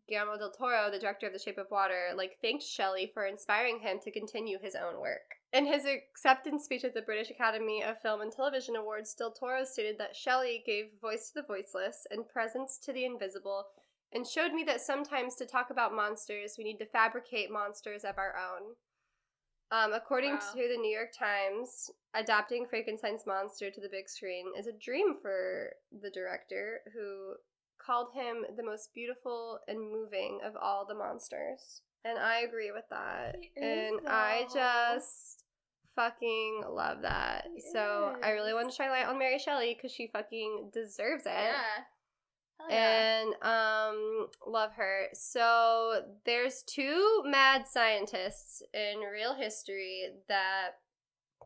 Guillermo del Toro, the director of The Shape of Water, thanked Shelley for inspiring him to continue his own work. In his acceptance speech at the British Academy of Film and Television Awards, del Toro stated that Shelley gave voice to the voiceless and presence to the invisible, and showed me that sometimes to talk about monsters, we need to fabricate monsters of our own. According to the New York Times, adapting Frankenstein's monster to the big screen is a dream for the director, who called him the most beautiful and moving of all the monsters. And I agree with that. I just fucking love that. So I really want to shine light on Mary Shelley because she fucking deserves it. Yeah. And love her. So there's 2 mad scientists in real history that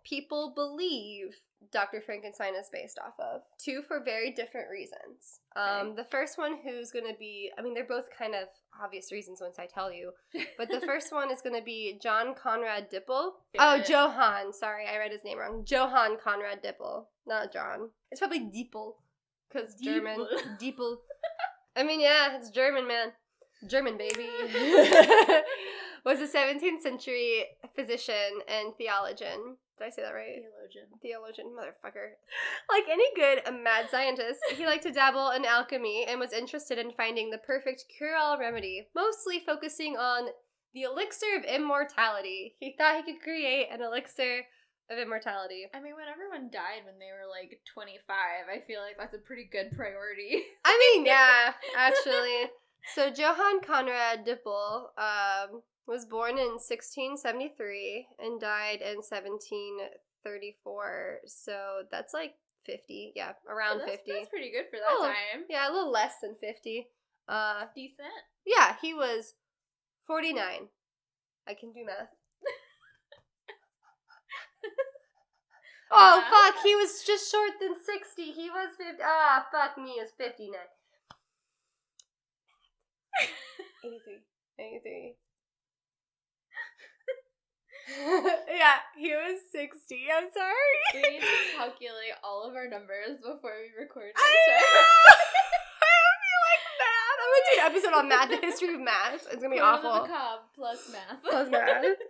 people believe Dr. Frankenstein is based off of. 2 for very different reasons. The first one who's going to be, they're both kind of obvious reasons once I tell you, but the first one is going to be John Conrad Dippel. Johann. Sorry, I read his name wrong. Johann Conrad Dippel, not John. It's probably Diepel. Because German. Diepel. It's German, man. German, baby. Was a 17th century physician and theologian. Did I say that right? Theologian, motherfucker. Like any good mad scientist, he liked to dabble in alchemy and was interested in finding the perfect cure-all remedy, mostly focusing on the elixir of immortality. He thought he could create an elixir of immortality. When everyone died when they were 25, I feel like that's a pretty good priority. Yeah, actually. So Johann Conrad Dippel was born in 1673 and died in 1734. So that's 50. Yeah, around 50. That's pretty good for that time. Yeah, a little less than 50. Decent. Yeah, he was 49. I can do math. Oh, fuck, he was just short than 60. He was 50. Fuck me, he was 59. 83. Yeah, he was 60. I'm sorry. We need to calculate all of our numbers before we record this. I feel like math. I'm going to do an episode on math, the history of math. It's going to be awful. Macabre plus math.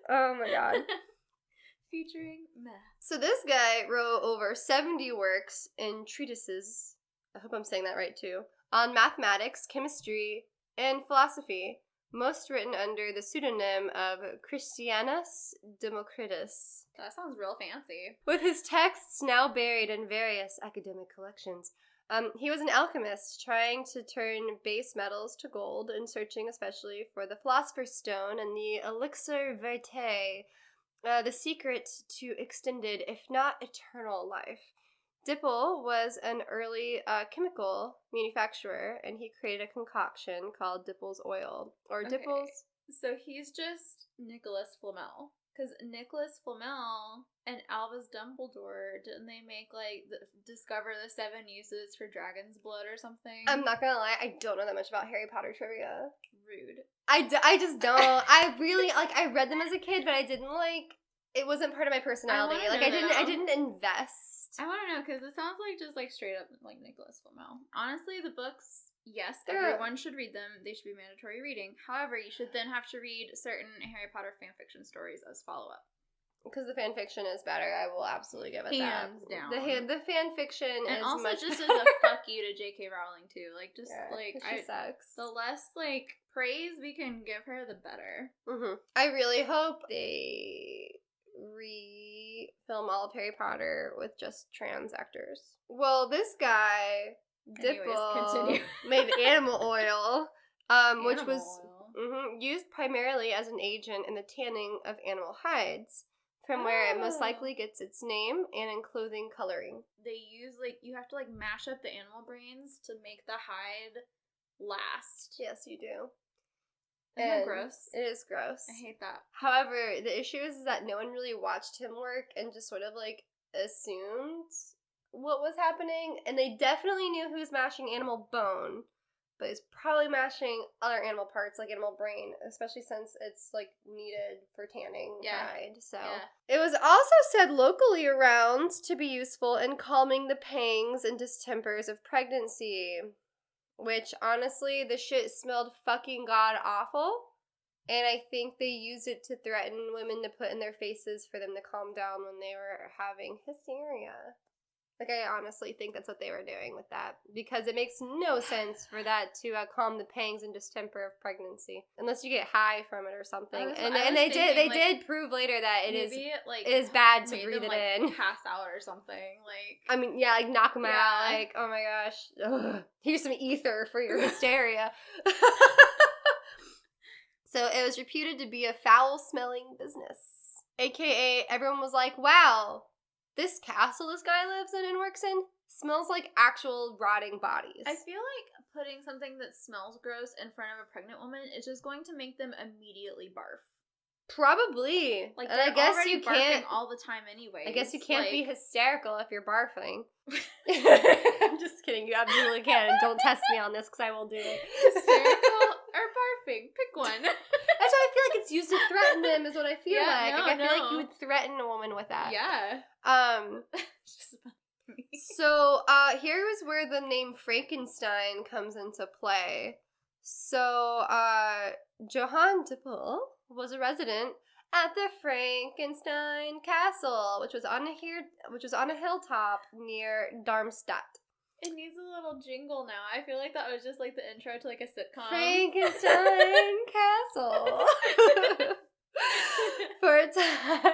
Oh my god. Featuring math. So this guy wrote over 70 works and treatises, I hope I'm saying that right too, on mathematics, chemistry, and philosophy, most written under the pseudonym of Christianus Democritus. That sounds real fancy. With his texts now buried in various academic collections. He was an alchemist trying to turn base metals to gold and searching especially for the philosopher's stone and the elixir vitae, the secret to extended, if not eternal, life. Dippel was an early chemical manufacturer, and he created a concoction called Dippel's oil, or Dippel's... So he's just Nicholas Flamel. Because Nicholas Flamel and Albus Dumbledore, didn't they make, discover the 7 uses for dragon's blood or something? I'm not gonna lie, I don't know that much about Harry Potter trivia. Rude. I just don't. I really, I read them as a kid, but I didn't, it wasn't part of my personality. I didn't invest I want to know, because it sounds like just, like, straight up, like, Nicholas Flamel. Honestly, the books, yes, everyone should read them. They should be mandatory reading. However, you should then have to read certain Harry Potter fanfiction stories as follow-up. Because the fanfiction is better. I will absolutely give it Hands that. down. The fanfiction and is also much just better. as a fuck you to J.K. Rowling, too. Like, just, like, she sucks. The less, like, praise we can give her, the better. Mm-hmm. I really hope they re-film all of Harry Potter with just trans actors. Well, this guy, Dipple, made animal oil, which was used primarily as an agent in the tanning of animal hides, from where it most likely gets its name, and in clothing coloring. They use, like, you have to, like, mash up the animal brains to make the hide last. Yes, you do. Isn't that gross? It is gross. I hate that. However, the issue is that no one really watched him work and just sort of, like, assumed what was happening. And they definitely knew who was mashing animal bone, but he's probably mashing other animal parts, like animal brain, especially since it's, like, needed for tanning hide. So It was also said locally around to be useful in calming the pangs and distempers of pregnancy. Which, honestly, the shit smelled fucking god-awful. And I think they used it to threaten women to put in their faces for them to calm down when they were having hysteria. Like, I honestly think that's what they were doing with that. Because it makes no sense for that to calm the pangs and distemper of pregnancy. Unless you get high from it or something. And they did prove later that it is bad to breathe it in. Pass out or something. Like, I mean, yeah, like knock them out. Like, oh my gosh. Ugh. Here's some ether for your hysteria. So it was reputed to be a foul-smelling business. AKA, everyone was like, wow, this castle this guy lives in and works in smells like actual rotting bodies. I feel like putting something that smells gross in front of a pregnant woman is just going to make them immediately barf. Probably. Like, and I guess already you can't all the time anyway. I guess you can't be hysterical if you're barfing. I'm just kidding. You absolutely can. And don't test me on this because I will do it. Hysterical or barfing? Pick one. That's why I feel like it's used to threaten them. Is what I feel like. No, I feel like you would threaten a woman with that. Yeah. So here is where the name Frankenstein comes into play. So Johann Dipple was a resident at the Frankenstein Castle, which was on a hilltop near Darmstadt. It needs a little jingle now. I feel like that was just like the intro to like a sitcom. Frankenstein Castle. For a time.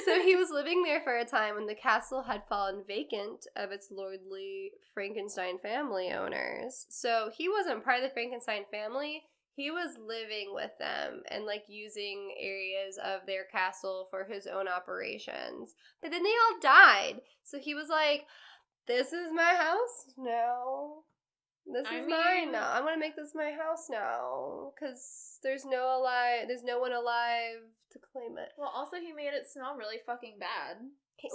So he was living there for a time when the castle had fallen vacant of its lordly Frankenstein family owners. So he wasn't part of the Frankenstein family. He was living with them and, like, using areas of their castle for his own operations. But then they all died. So he was like, this is my house now. This is mine now. I'm going to make this my house now. Because there's no one alive to claim it. Well, also he made it smell really fucking bad. He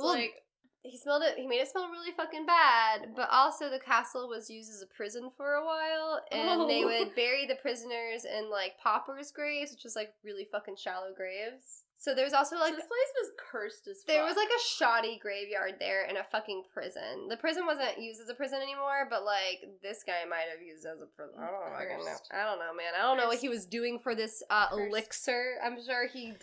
made it smell really fucking bad, but also the castle was used as a prison for a while, and they would bury the prisoners in, like, paupers' graves, which is, like, really fucking shallow graves. So there's also, like... So this place was cursed as fuck. There was, like, a shoddy graveyard there and a fucking prison. The prison wasn't used as a prison anymore, but, like, this guy might have used it as a prison. I don't know, man. I don't know what he was doing for this elixir. I'm sure he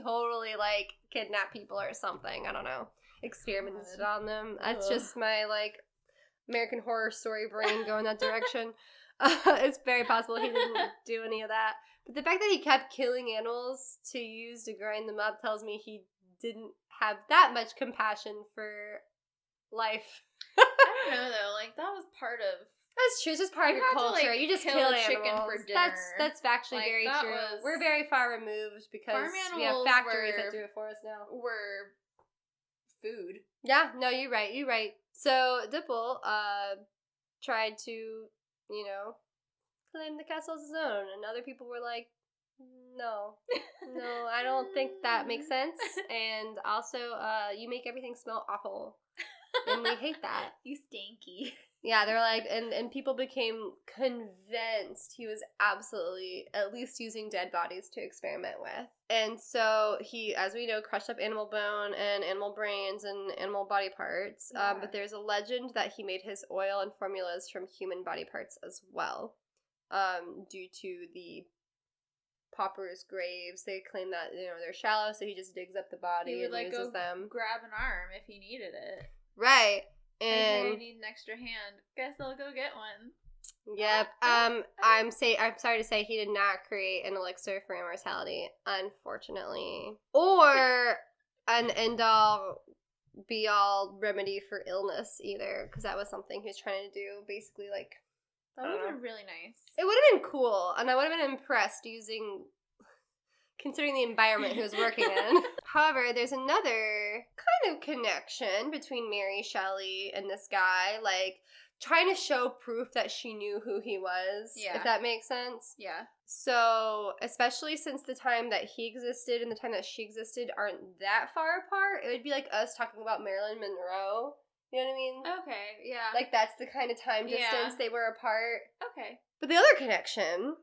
totally, like, kidnapped people or something. I don't know. Experimented on them. That's just my, like, American Horror Story brain going that direction. It's very possible he didn't do any of that. But the fact that he kept killing animals to use to grind them up tells me he didn't have that much compassion for life. I don't know, though. Like, that was part of... That's true. It's just part of your culture. You just kill animals. Chicken for dinner. That's factually very true. We're very far removed because we have factories that do it for us now. We're food. Yeah, no, you're right. So Dipple tried to, you know, claim the castle as his own, and other people were like, no, I don't think that makes sense, and also, you make everything smell awful. And we hate that. You stanky. Yeah, they're like, and people became convinced he was absolutely at least using dead bodies to experiment with. And so he, as we know, crushed up animal bone and animal brains and animal body parts. Yeah. But there's a legend that he made his oil and formulas from human body parts as well. Due to the paupers' graves, they claim that, you know, they're shallow, so he just digs up the body He would, and like, uses go them. grab an arm if he needed it. Right. I And need an extra hand. Guess I'll go get one. yep. I'm sorry to say he did not create an elixir for immortality, unfortunately, or an end-all be-all remedy for illness either, because that was something he was trying to do. Basically, like, That would have been really nice. it would have been cool, and I would have been impressed considering the environment he was working in. However, there's another kind of connection between Mary Shelley and this guy, like, trying to show proof that she knew who he was, if that makes sense. Yeah. So, especially since the time that he existed and the time that she existed aren't that far apart, it would be like us talking about Marilyn Monroe. You know what I mean? Okay, yeah. Like, that's the kind of time distance they were apart. Okay. But the other connection,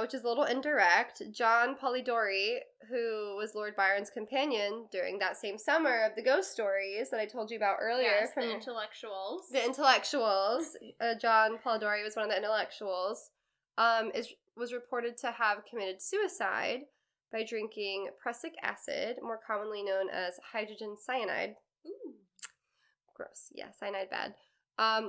which is a little indirect, John Polidori, who was Lord Byron's companion during that same summer of the ghost stories that I told you about earlier. Yes, the intellectuals. The intellectuals. John Polidori was one of the intellectuals. Was reported to have committed suicide by drinking prussic acid, more commonly known as hydrogen cyanide. Ooh. Gross. Yeah, cyanide bad.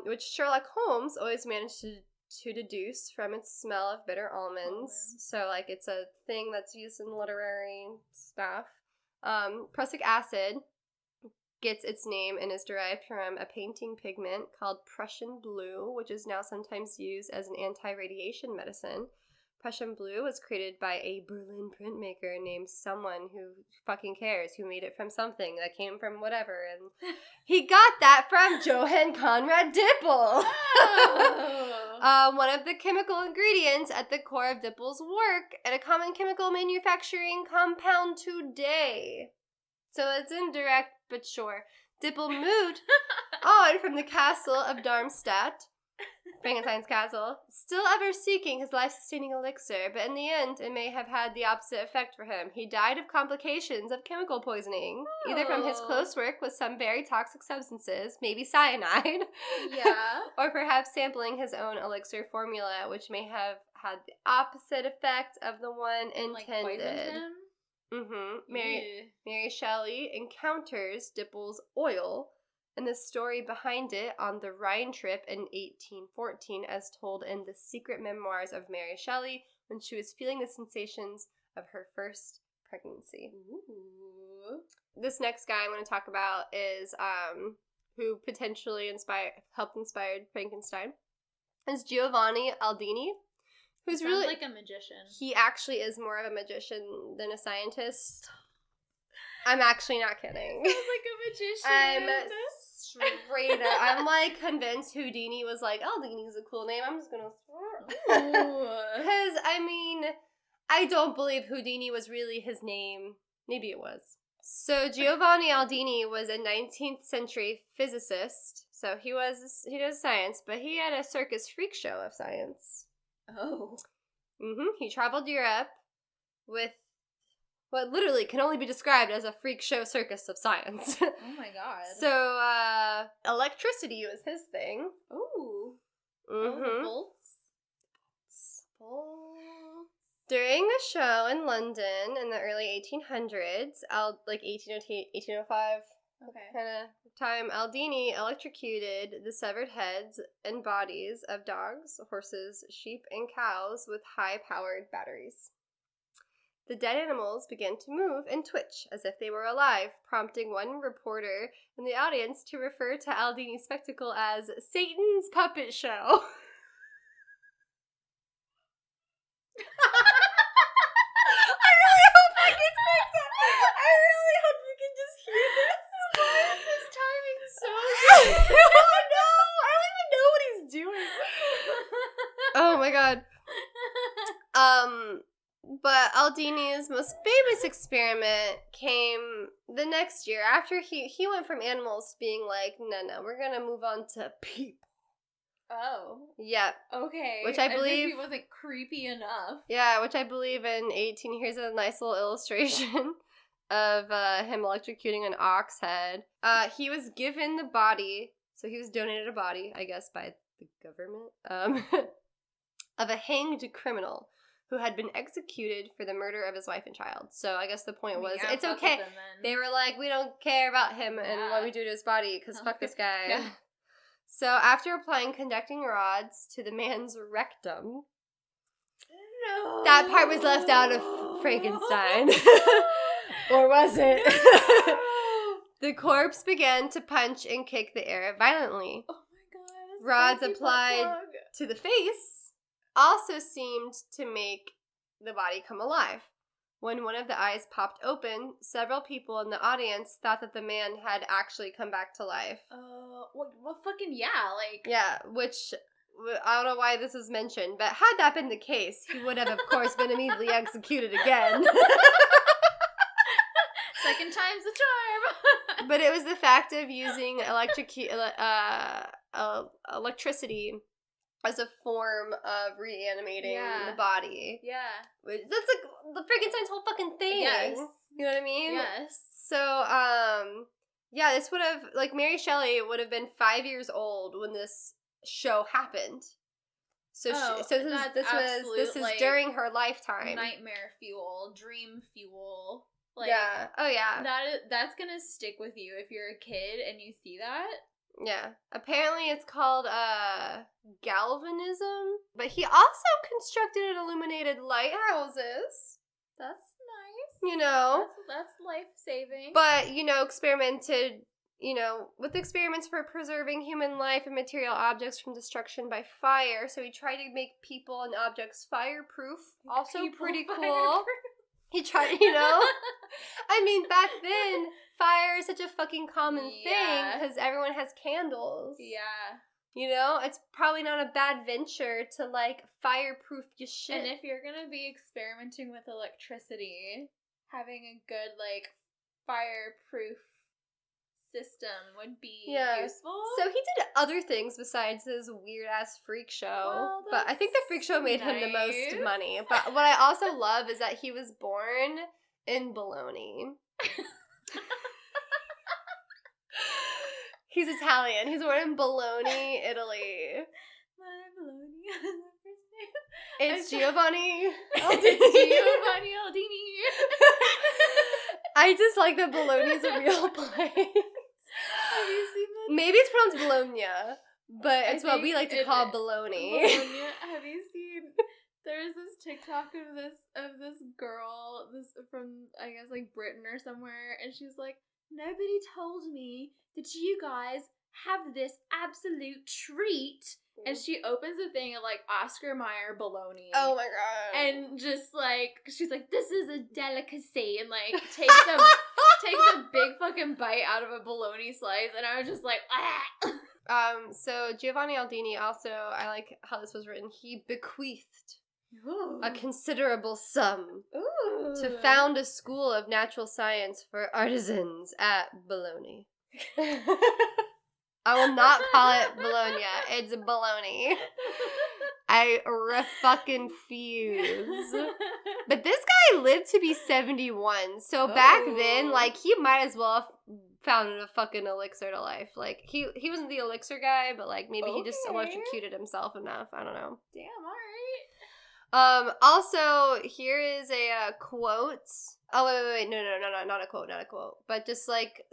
Which Sherlock Holmes always managed to deduce from its smell of bitter almonds. So, like, it's a thing that's used in literary stuff. Prussic acid gets its name and is derived from a painting pigment called Prussian blue, which is now sometimes used as an anti-radiation medicine. Prussian blue was created by a Berlin printmaker named someone who fucking cares, who made it from something that came from whatever, and he got that from Johann Conrad Dippel. Oh. One of the chemical ingredients at the core of Dippel's work and a common chemical manufacturing compound today. So it's indirect, but sure. Dippel moved on from the castle of Darmstadt, Frankenstein's castle, still ever seeking his life-sustaining elixir, but in the end, it may have had the opposite effect for him. He died of complications of chemical poisoning, either from his close work with some very toxic substances, maybe cyanide, Yeah. or perhaps sampling his own elixir formula, which may have had the opposite effect of the one Like, intended. poisoned him? Mm-hmm. Ew. Mary Shelley encounters Dippel's oil and the story behind it on the Rhine trip in 1814, as told in The Secret Memoirs of Mary Shelley, when she was feeling the sensations of her first pregnancy. Ooh. This next guy I'm going to talk about is who potentially helped inspire Frankenstein, is Giovanni Aldini, who's Sounds really like a magician. He actually is more of a magician than a scientist. I'm actually not kidding. Sounds like a magician. I'm straight up. I'm like convinced Houdini was like, Aldini's a cool name. I'm just gonna because I mean, I don't believe Houdini was really his name. Maybe it was. So Giovanni Aldini was a 19th century physicist. So he does science, but he had a circus freak show of science. Oh. He traveled Europe with what literally can only be described as a freak show circus of science. Oh my god. So, electricity was his thing. Ooh. Mm-hmm. Bolts. During the show in London in the early 1800s, like 1808, 1805 Okay. kind of time, Aldini electrocuted the severed heads and bodies of dogs, horses, sheep, and cows with high-powered batteries. The dead animals began to move and twitch as if they were alive, prompting one reporter in the audience to refer to Aldini's spectacle as Satan's puppet show. I really hope I get picked up. I really hope you can just hear this. Why is this timing so good? Oh no! I don't even know what he's doing. Oh my god. But Aldini's most famous experiment the next year, after he went from animals to being like, no, we're gonna move on to people. Oh. Yep. Okay. Which I believe he wasn't creepy enough. Yeah, which I believe in 18. Here's a nice little illustration of him electrocuting an ox head. He was given the body, so he was donated a body, I guess, by the government, of a hanged criminal who had been executed for the murder of his wife and child. So I guess the point was, it's okay. They were like, we don't care about him and what we do to his body, because fuck this guy. Yeah. So after applying conducting rods to the man's rectum, no, that part was left out of Frankenstein. Or was it? The corpse began to punch and kick the air violently. Oh my god. Rods applied to the face also seemed to make the body come alive. When one of the eyes popped open, several people in the audience thought that the man had actually come back to life. Well, fucking yeah, like... Yeah, which, I don't know why this is mentioned, but had that been the case, he would have, of course, been immediately executed again. Second time's the charm. But it was the fact of using electricity as a form of reanimating the body. Yeah. That's like the Frankenstein's whole fucking thing. Yes. You know what I mean? Yes. So, yeah, this would have, like, Mary Shelley would have been 5 years old when this show happened. So this is like, during her lifetime. Nightmare fuel, dream fuel. Like, yeah. Oh, yeah. That's gonna stick with you if you're a kid and you see that. Yeah. Apparently it's called, galvanism. But he also constructed and illuminated lighthouses. That's nice. You know? That's life-saving. But, experimented, with experiments for preserving human life and material objects from destruction by fire. So he tried to make people and objects fireproof. Also pretty cool. He tried, I mean, back then, fire is such a fucking common thing because everyone has candles. Yeah. It's probably not a bad venture to, like, fireproof your shit. And if you're gonna be experimenting with electricity, having a good, like, fireproof system would be useful. So he did other things besides his weird-ass freak show. But I think the freak show made him the most money. But what I also love is that he was born in Bologna. He's Italian. He's born in Bologna, Italy. My Bologna has a first name. It's Giovanni. Giovanni Aldini. I just like that Bologna is a real place. Have you seen that? Maybe it's pronounced Bologna, but it's what we like to call Bologna. Have you seen? There's this TikTok of this girl, from I guess like Britain or somewhere, and she's like, nobody told me that you guys have this absolute treat. And she opens the thing of, like, Oscar Mayer bologna. Oh, my God. And just, like, she's like, this is a delicacy. And, like, takes a big fucking bite out of a bologna slice. And I was just like, ah! So Giovanni Aldini also, I like how this was written, he bequeathed a considerable sum to found a school of natural science for artisans at Bologna. I will not call it Bologna. It's Bologna. I fucking-fuse. But this guy lived to be 71. So back then, like, he might as well have founded a fucking elixir to life. Like, he wasn't the elixir guy, but, like, maybe he just electrocuted himself enough. I don't know. Damn, alright. Also, here is a quote. Oh, wait. No, not a quote. But just, like,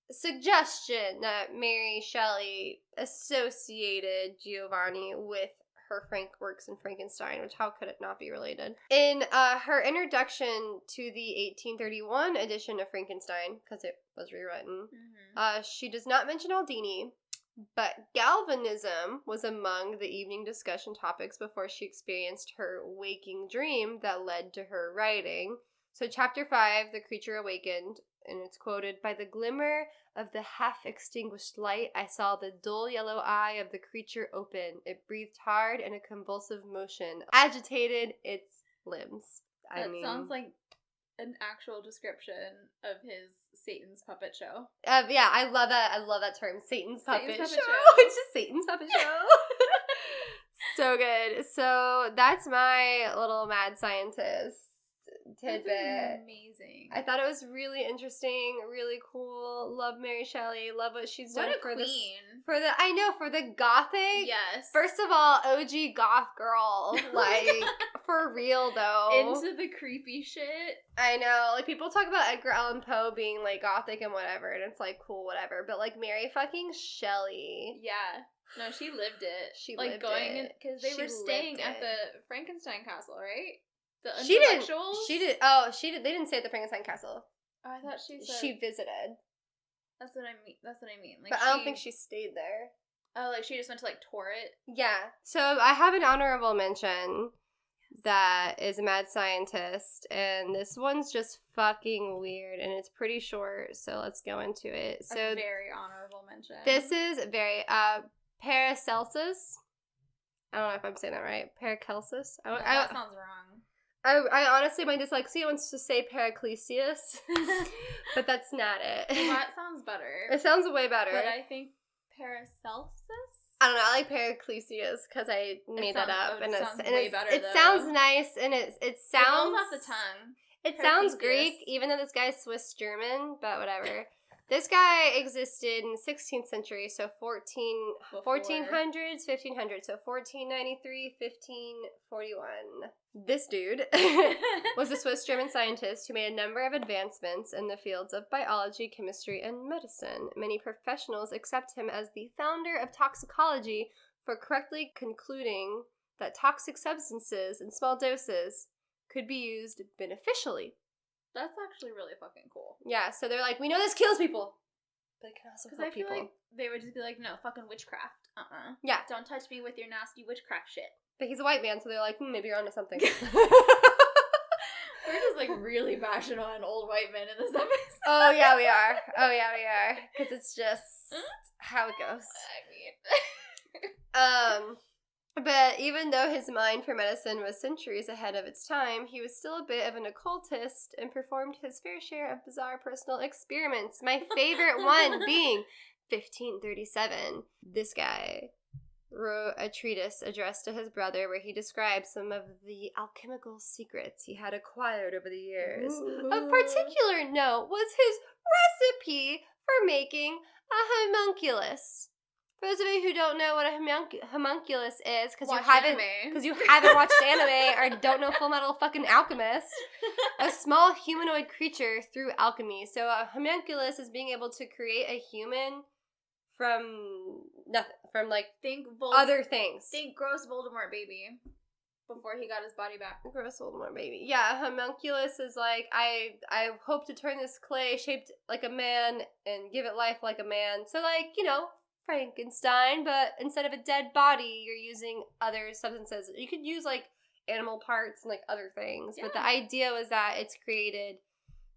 suggestion that Mary Shelley associated Giovanni with her works in Frankenstein, which how could it not be related? In her introduction to the 1831 edition of Frankenstein, because it was rewritten, she does not mention Aldini, but galvanism was among the evening discussion topics before she experienced her waking dream that led to her writing. So chapter 5, the creature awakened, and it's quoted, by the glimmer of the half-extinguished light, I saw the dull yellow eye of the creature open. It breathed hard in a convulsive motion, agitated its limbs. That sounds like an actual description of his Satan's puppet show. Yeah, I love that term. Satan's puppet puppet show. show. It's just Satan's puppet show. So good. So that's my little mad scientist tidbit. That's amazing. I thought it was really interesting, really cool. Love Mary Shelley. Love what she's done What a for queen. for the gothic. Yes. First of all, OG goth girl. Like, for real though. Into the creepy shit. I know. Like, people talk about Edgar Allan Poe being like gothic and whatever, and it's like cool, whatever. But like Mary fucking Shelley. Yeah. No, she lived it. She like lived going it. because they She were staying lived at it. the Frankenstein castle, right? The She didn't. intellectuals. She did. They didn't stay at the Frankenstein castle. Oh, I thought she said. She visited, That's what I mean. That's what I mean. Like, but I don't think she stayed there. Oh, like she just went to like tour it. Yeah. So I have an honorable mention that is a mad scientist, and this one's just fucking weird, and it's pretty short. So let's go into it. So A very honorable mention. this is very Paracelsus. I don't know if I'm saying that right. Paracelsus. No, that sounds wrong. I honestly, my dyslexia wants to say Paraclesius, but that's not it. That sounds better. It sounds way better. But I think Paracelsus? I don't know. I like Paraclesius because I made that up, and sounds it's, way better, it though. sounds nice, and it sounds rolls off the tongue. It sounds Paraclesius. Greek, even though this guy's Swiss German, but whatever. This guy existed in the 16th century, so 1400s, 1500s, so 1493, 1541. This dude was a Swiss German scientist who made a number of advancements in the fields of biology, chemistry, and medicine. Many professionals accept him as the founder of toxicology for correctly concluding that toxic substances in small doses could be used beneficially. That's actually really fucking cool. Yeah, so they're like, we know this kills people, but it can also Because help I feel people. like they would just be like, no, fucking witchcraft. Yeah. Don't touch me with your nasty witchcraft shit. But he's a white man, so they're like, maybe you're onto something. We're just like really bashing on old white men in this episode. Oh, yeah, we are. Because it's just how it goes. I mean... But even though his mind for medicine was centuries ahead of its time, he was still a bit of an occultist and performed his fair share of bizarre personal experiments. My favorite one being 1537. This guy wrote a treatise addressed to his brother where he described some of the alchemical secrets he had acquired over the years. Ooh. Of particular note was his recipe for making a homunculus. For those of you who don't know what a homunculus is, because you haven't watched anime or don't know Full Metal fucking Alchemist, a small humanoid creature through alchemy. So a homunculus is being able to create a human from nothing, from like other things. Think gross Voldemort baby before he got his body back. Gross Voldemort baby. Yeah, homunculus is like, I hope to turn this clay shaped like a man and give it life like a man. So like, you know, Frankenstein, but instead of a dead body, you're using other substances. You could use like animal parts and like other things, but the idea was that it's created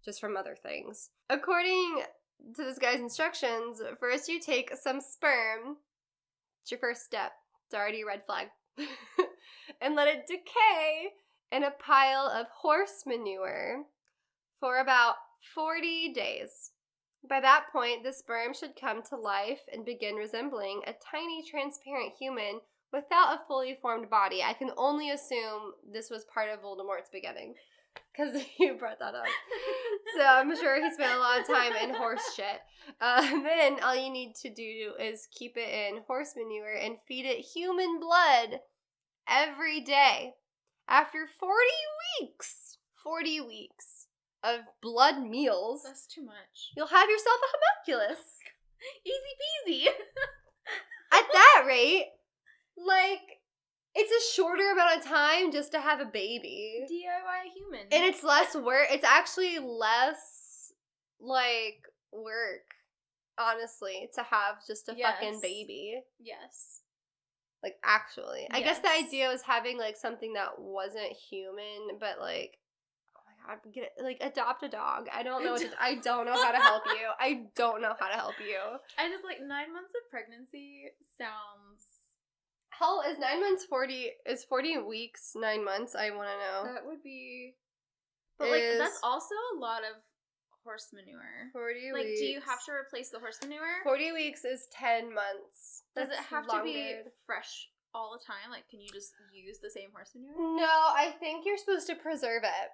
just from other things. According to this guy's instructions, first you take some sperm. It's your first step. It's already a red flag. And let it decay in a pile of horse manure for about 40 days. By that point, the sperm should come to life and begin resembling a tiny transparent human without a fully formed body. I can only assume this was part of Voldemort's beginning, because you brought that up. So I'm sure he spent a lot of time in horse shit. Then all you need to do is keep it in horse manure and feed it human blood every day. After 40 weeks of blood meals, That's too much. you'll have yourself a homunculus. Easy peasy. At that rate, like, it's a shorter amount of time just to have a baby. DIY human. And it's less work. It's actually less, like, work, honestly, to have just a fucking baby. Yes. Like, actually. I guess the Yes. idea was having, like, something that wasn't human, but, like, oh my god, adopt a dog. I don't know I don't know how to help you. I don't know how to help you. I just, 9 months of pregnancy sounds... How is 9 months 40? Is 40 weeks 9 months? I want to know. That would be... But, that's also a lot of horse manure? 40 Like, weeks. do you have to replace the horse manure? 40 weeks is 10 months. Does it That's have longer. to be fresh all the time? Like, can you just use the same horse manure? No, I think you're supposed to preserve it.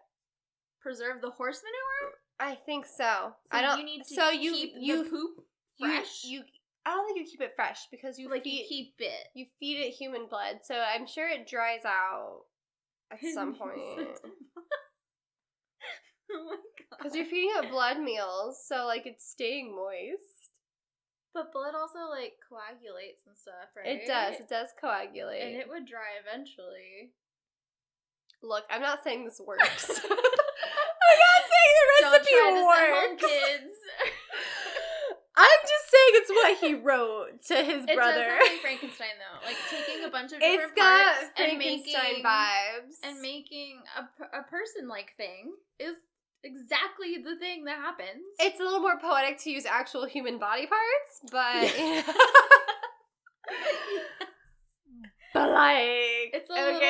Preserve the horse manure? I think so. So I don't. you need to so keep you the poop fresh? You. I don't think you keep it fresh because you like, feed. you keep it. You feed it human blood, so I'm sure it dries out at some point. Oh my god. Because you're feeding it blood meals, so like it's staying moist. But blood also like coagulates and stuff, right? It does. It does coagulate. And it would dry eventually. Look, I'm not saying this works. I'm not saying the recipe Don't try this works. at home, kids. I'm just saying it's what he wrote to his brother. It does sound like Frankenstein though, like taking a bunch of different It's got parts Frankenstein vibes, and making a person-like thing is exactly the thing that happens. It's a little more poetic to use actual human body parts, but but like it's a little more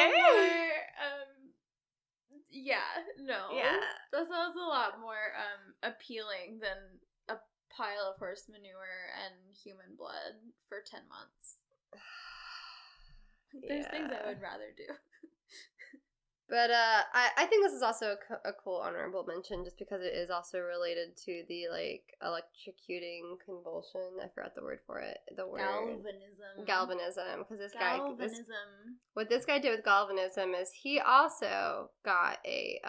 that sounds a lot more appealing than a pile of horse manure and human blood for 10 months. There's things I would rather do. But I think this is also a cool honorable mention just because it is also related to the, like, electrocuting convulsion. I forgot the word for it. The word. Galvanism. Because this guy... What this guy did with galvanism is he also got a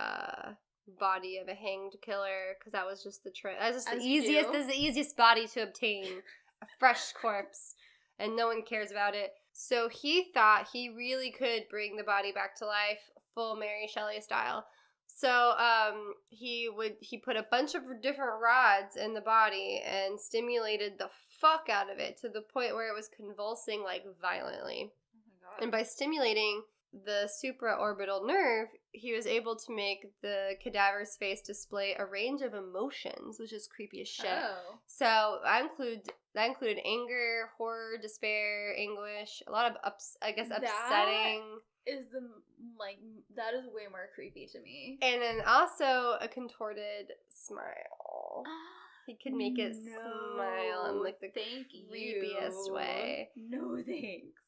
body of a hanged killer because that was just the trend. That's just the easiest. This is the easiest body to obtain. A fresh corpse. And no one cares about it. So he thought he really could bring the body back to life, full Mary Shelley style. So he put a bunch of different rods in the body and stimulated the fuck out of it to the point where it was convulsing like violently. Oh my god. And by stimulating the supraorbital nerve, he was able to make the cadaver's face display a range of emotions, which is creepy as shit. Oh. So that included anger, horror, despair, anguish, a lot of upsetting. That is way more creepy to me. And then also a contorted smile. He could make it smile in like the creepiest way. No thanks.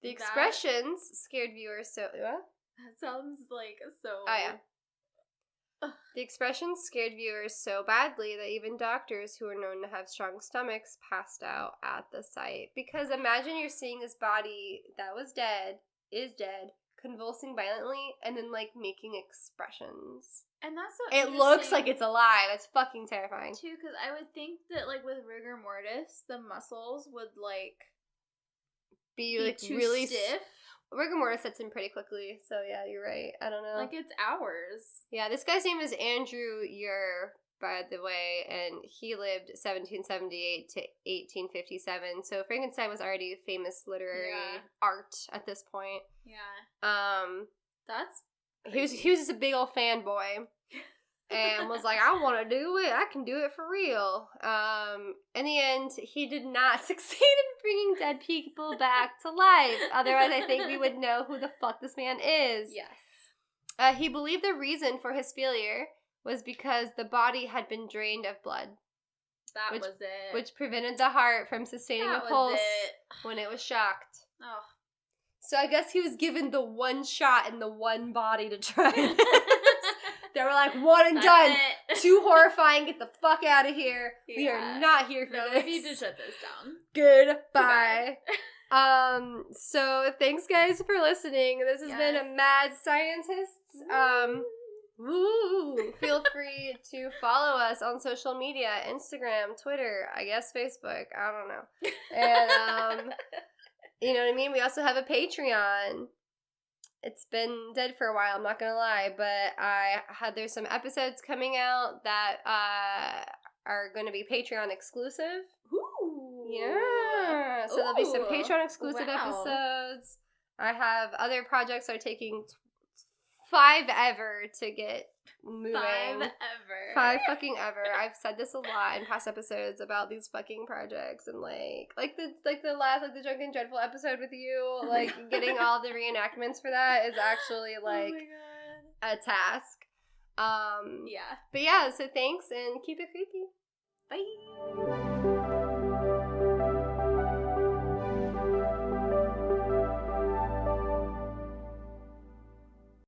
The expressions scared viewers so... What? That sounds like so... Oh, yeah. The expressions scared viewers so badly that even doctors who are known to have strong stomachs passed out at the sight. Because imagine you're seeing this body that was dead, is dead, convulsing violently, and then, like, making expressions. And that's so It looks like it's alive. It's fucking terrifying. Too, because I would think that, like, with rigor mortis, the muscles would, like... Be like too really stiff. Rigor mortis sets in pretty quickly, so yeah, you're right. I don't know. Like, it's hours. Yeah, this guy's name is Andrew Ure, by the way, and he lived 1778 to 1857. So Frankenstein was already famous literary art at this point. Yeah. That's crazy. He was just a big old fanboy. And was like, I want to do it. I can do it for real. In the end, he did not succeed in bringing dead people back to life. Otherwise, I think we would know who the fuck this man is. Yes. He believed the reason for his failure was because the body had been drained of blood. That was it. Which prevented the heart from sustaining a pulse when it was shocked. Oh. So I guess he was given the one shot in the one body to try this. They were like, one and done. Too horrifying. Get the fuck out of here. Yeah. We are not here for this. We need to shut this down. Goodbye. So thanks guys for listening. This has been a Mad Scientists. Woo! Feel free to follow us on social media, Instagram, Twitter, I guess Facebook. I don't know. And you know what I mean? We also have a Patreon. It's been dead for a while, I'm not gonna lie, but there's some episodes coming out that are gonna be Patreon exclusive. Ooh. Yeah. So there'll be some Patreon exclusive episodes. I have other projects that are taking 5 ever to get moving. 5 fucking ever. I've said this a lot in past episodes about these fucking projects, and like the last the Drunken Dreadful episode with you, like getting all the reenactments for that is actually like a task. Yeah. But yeah, so thanks and keep it creepy. Bye.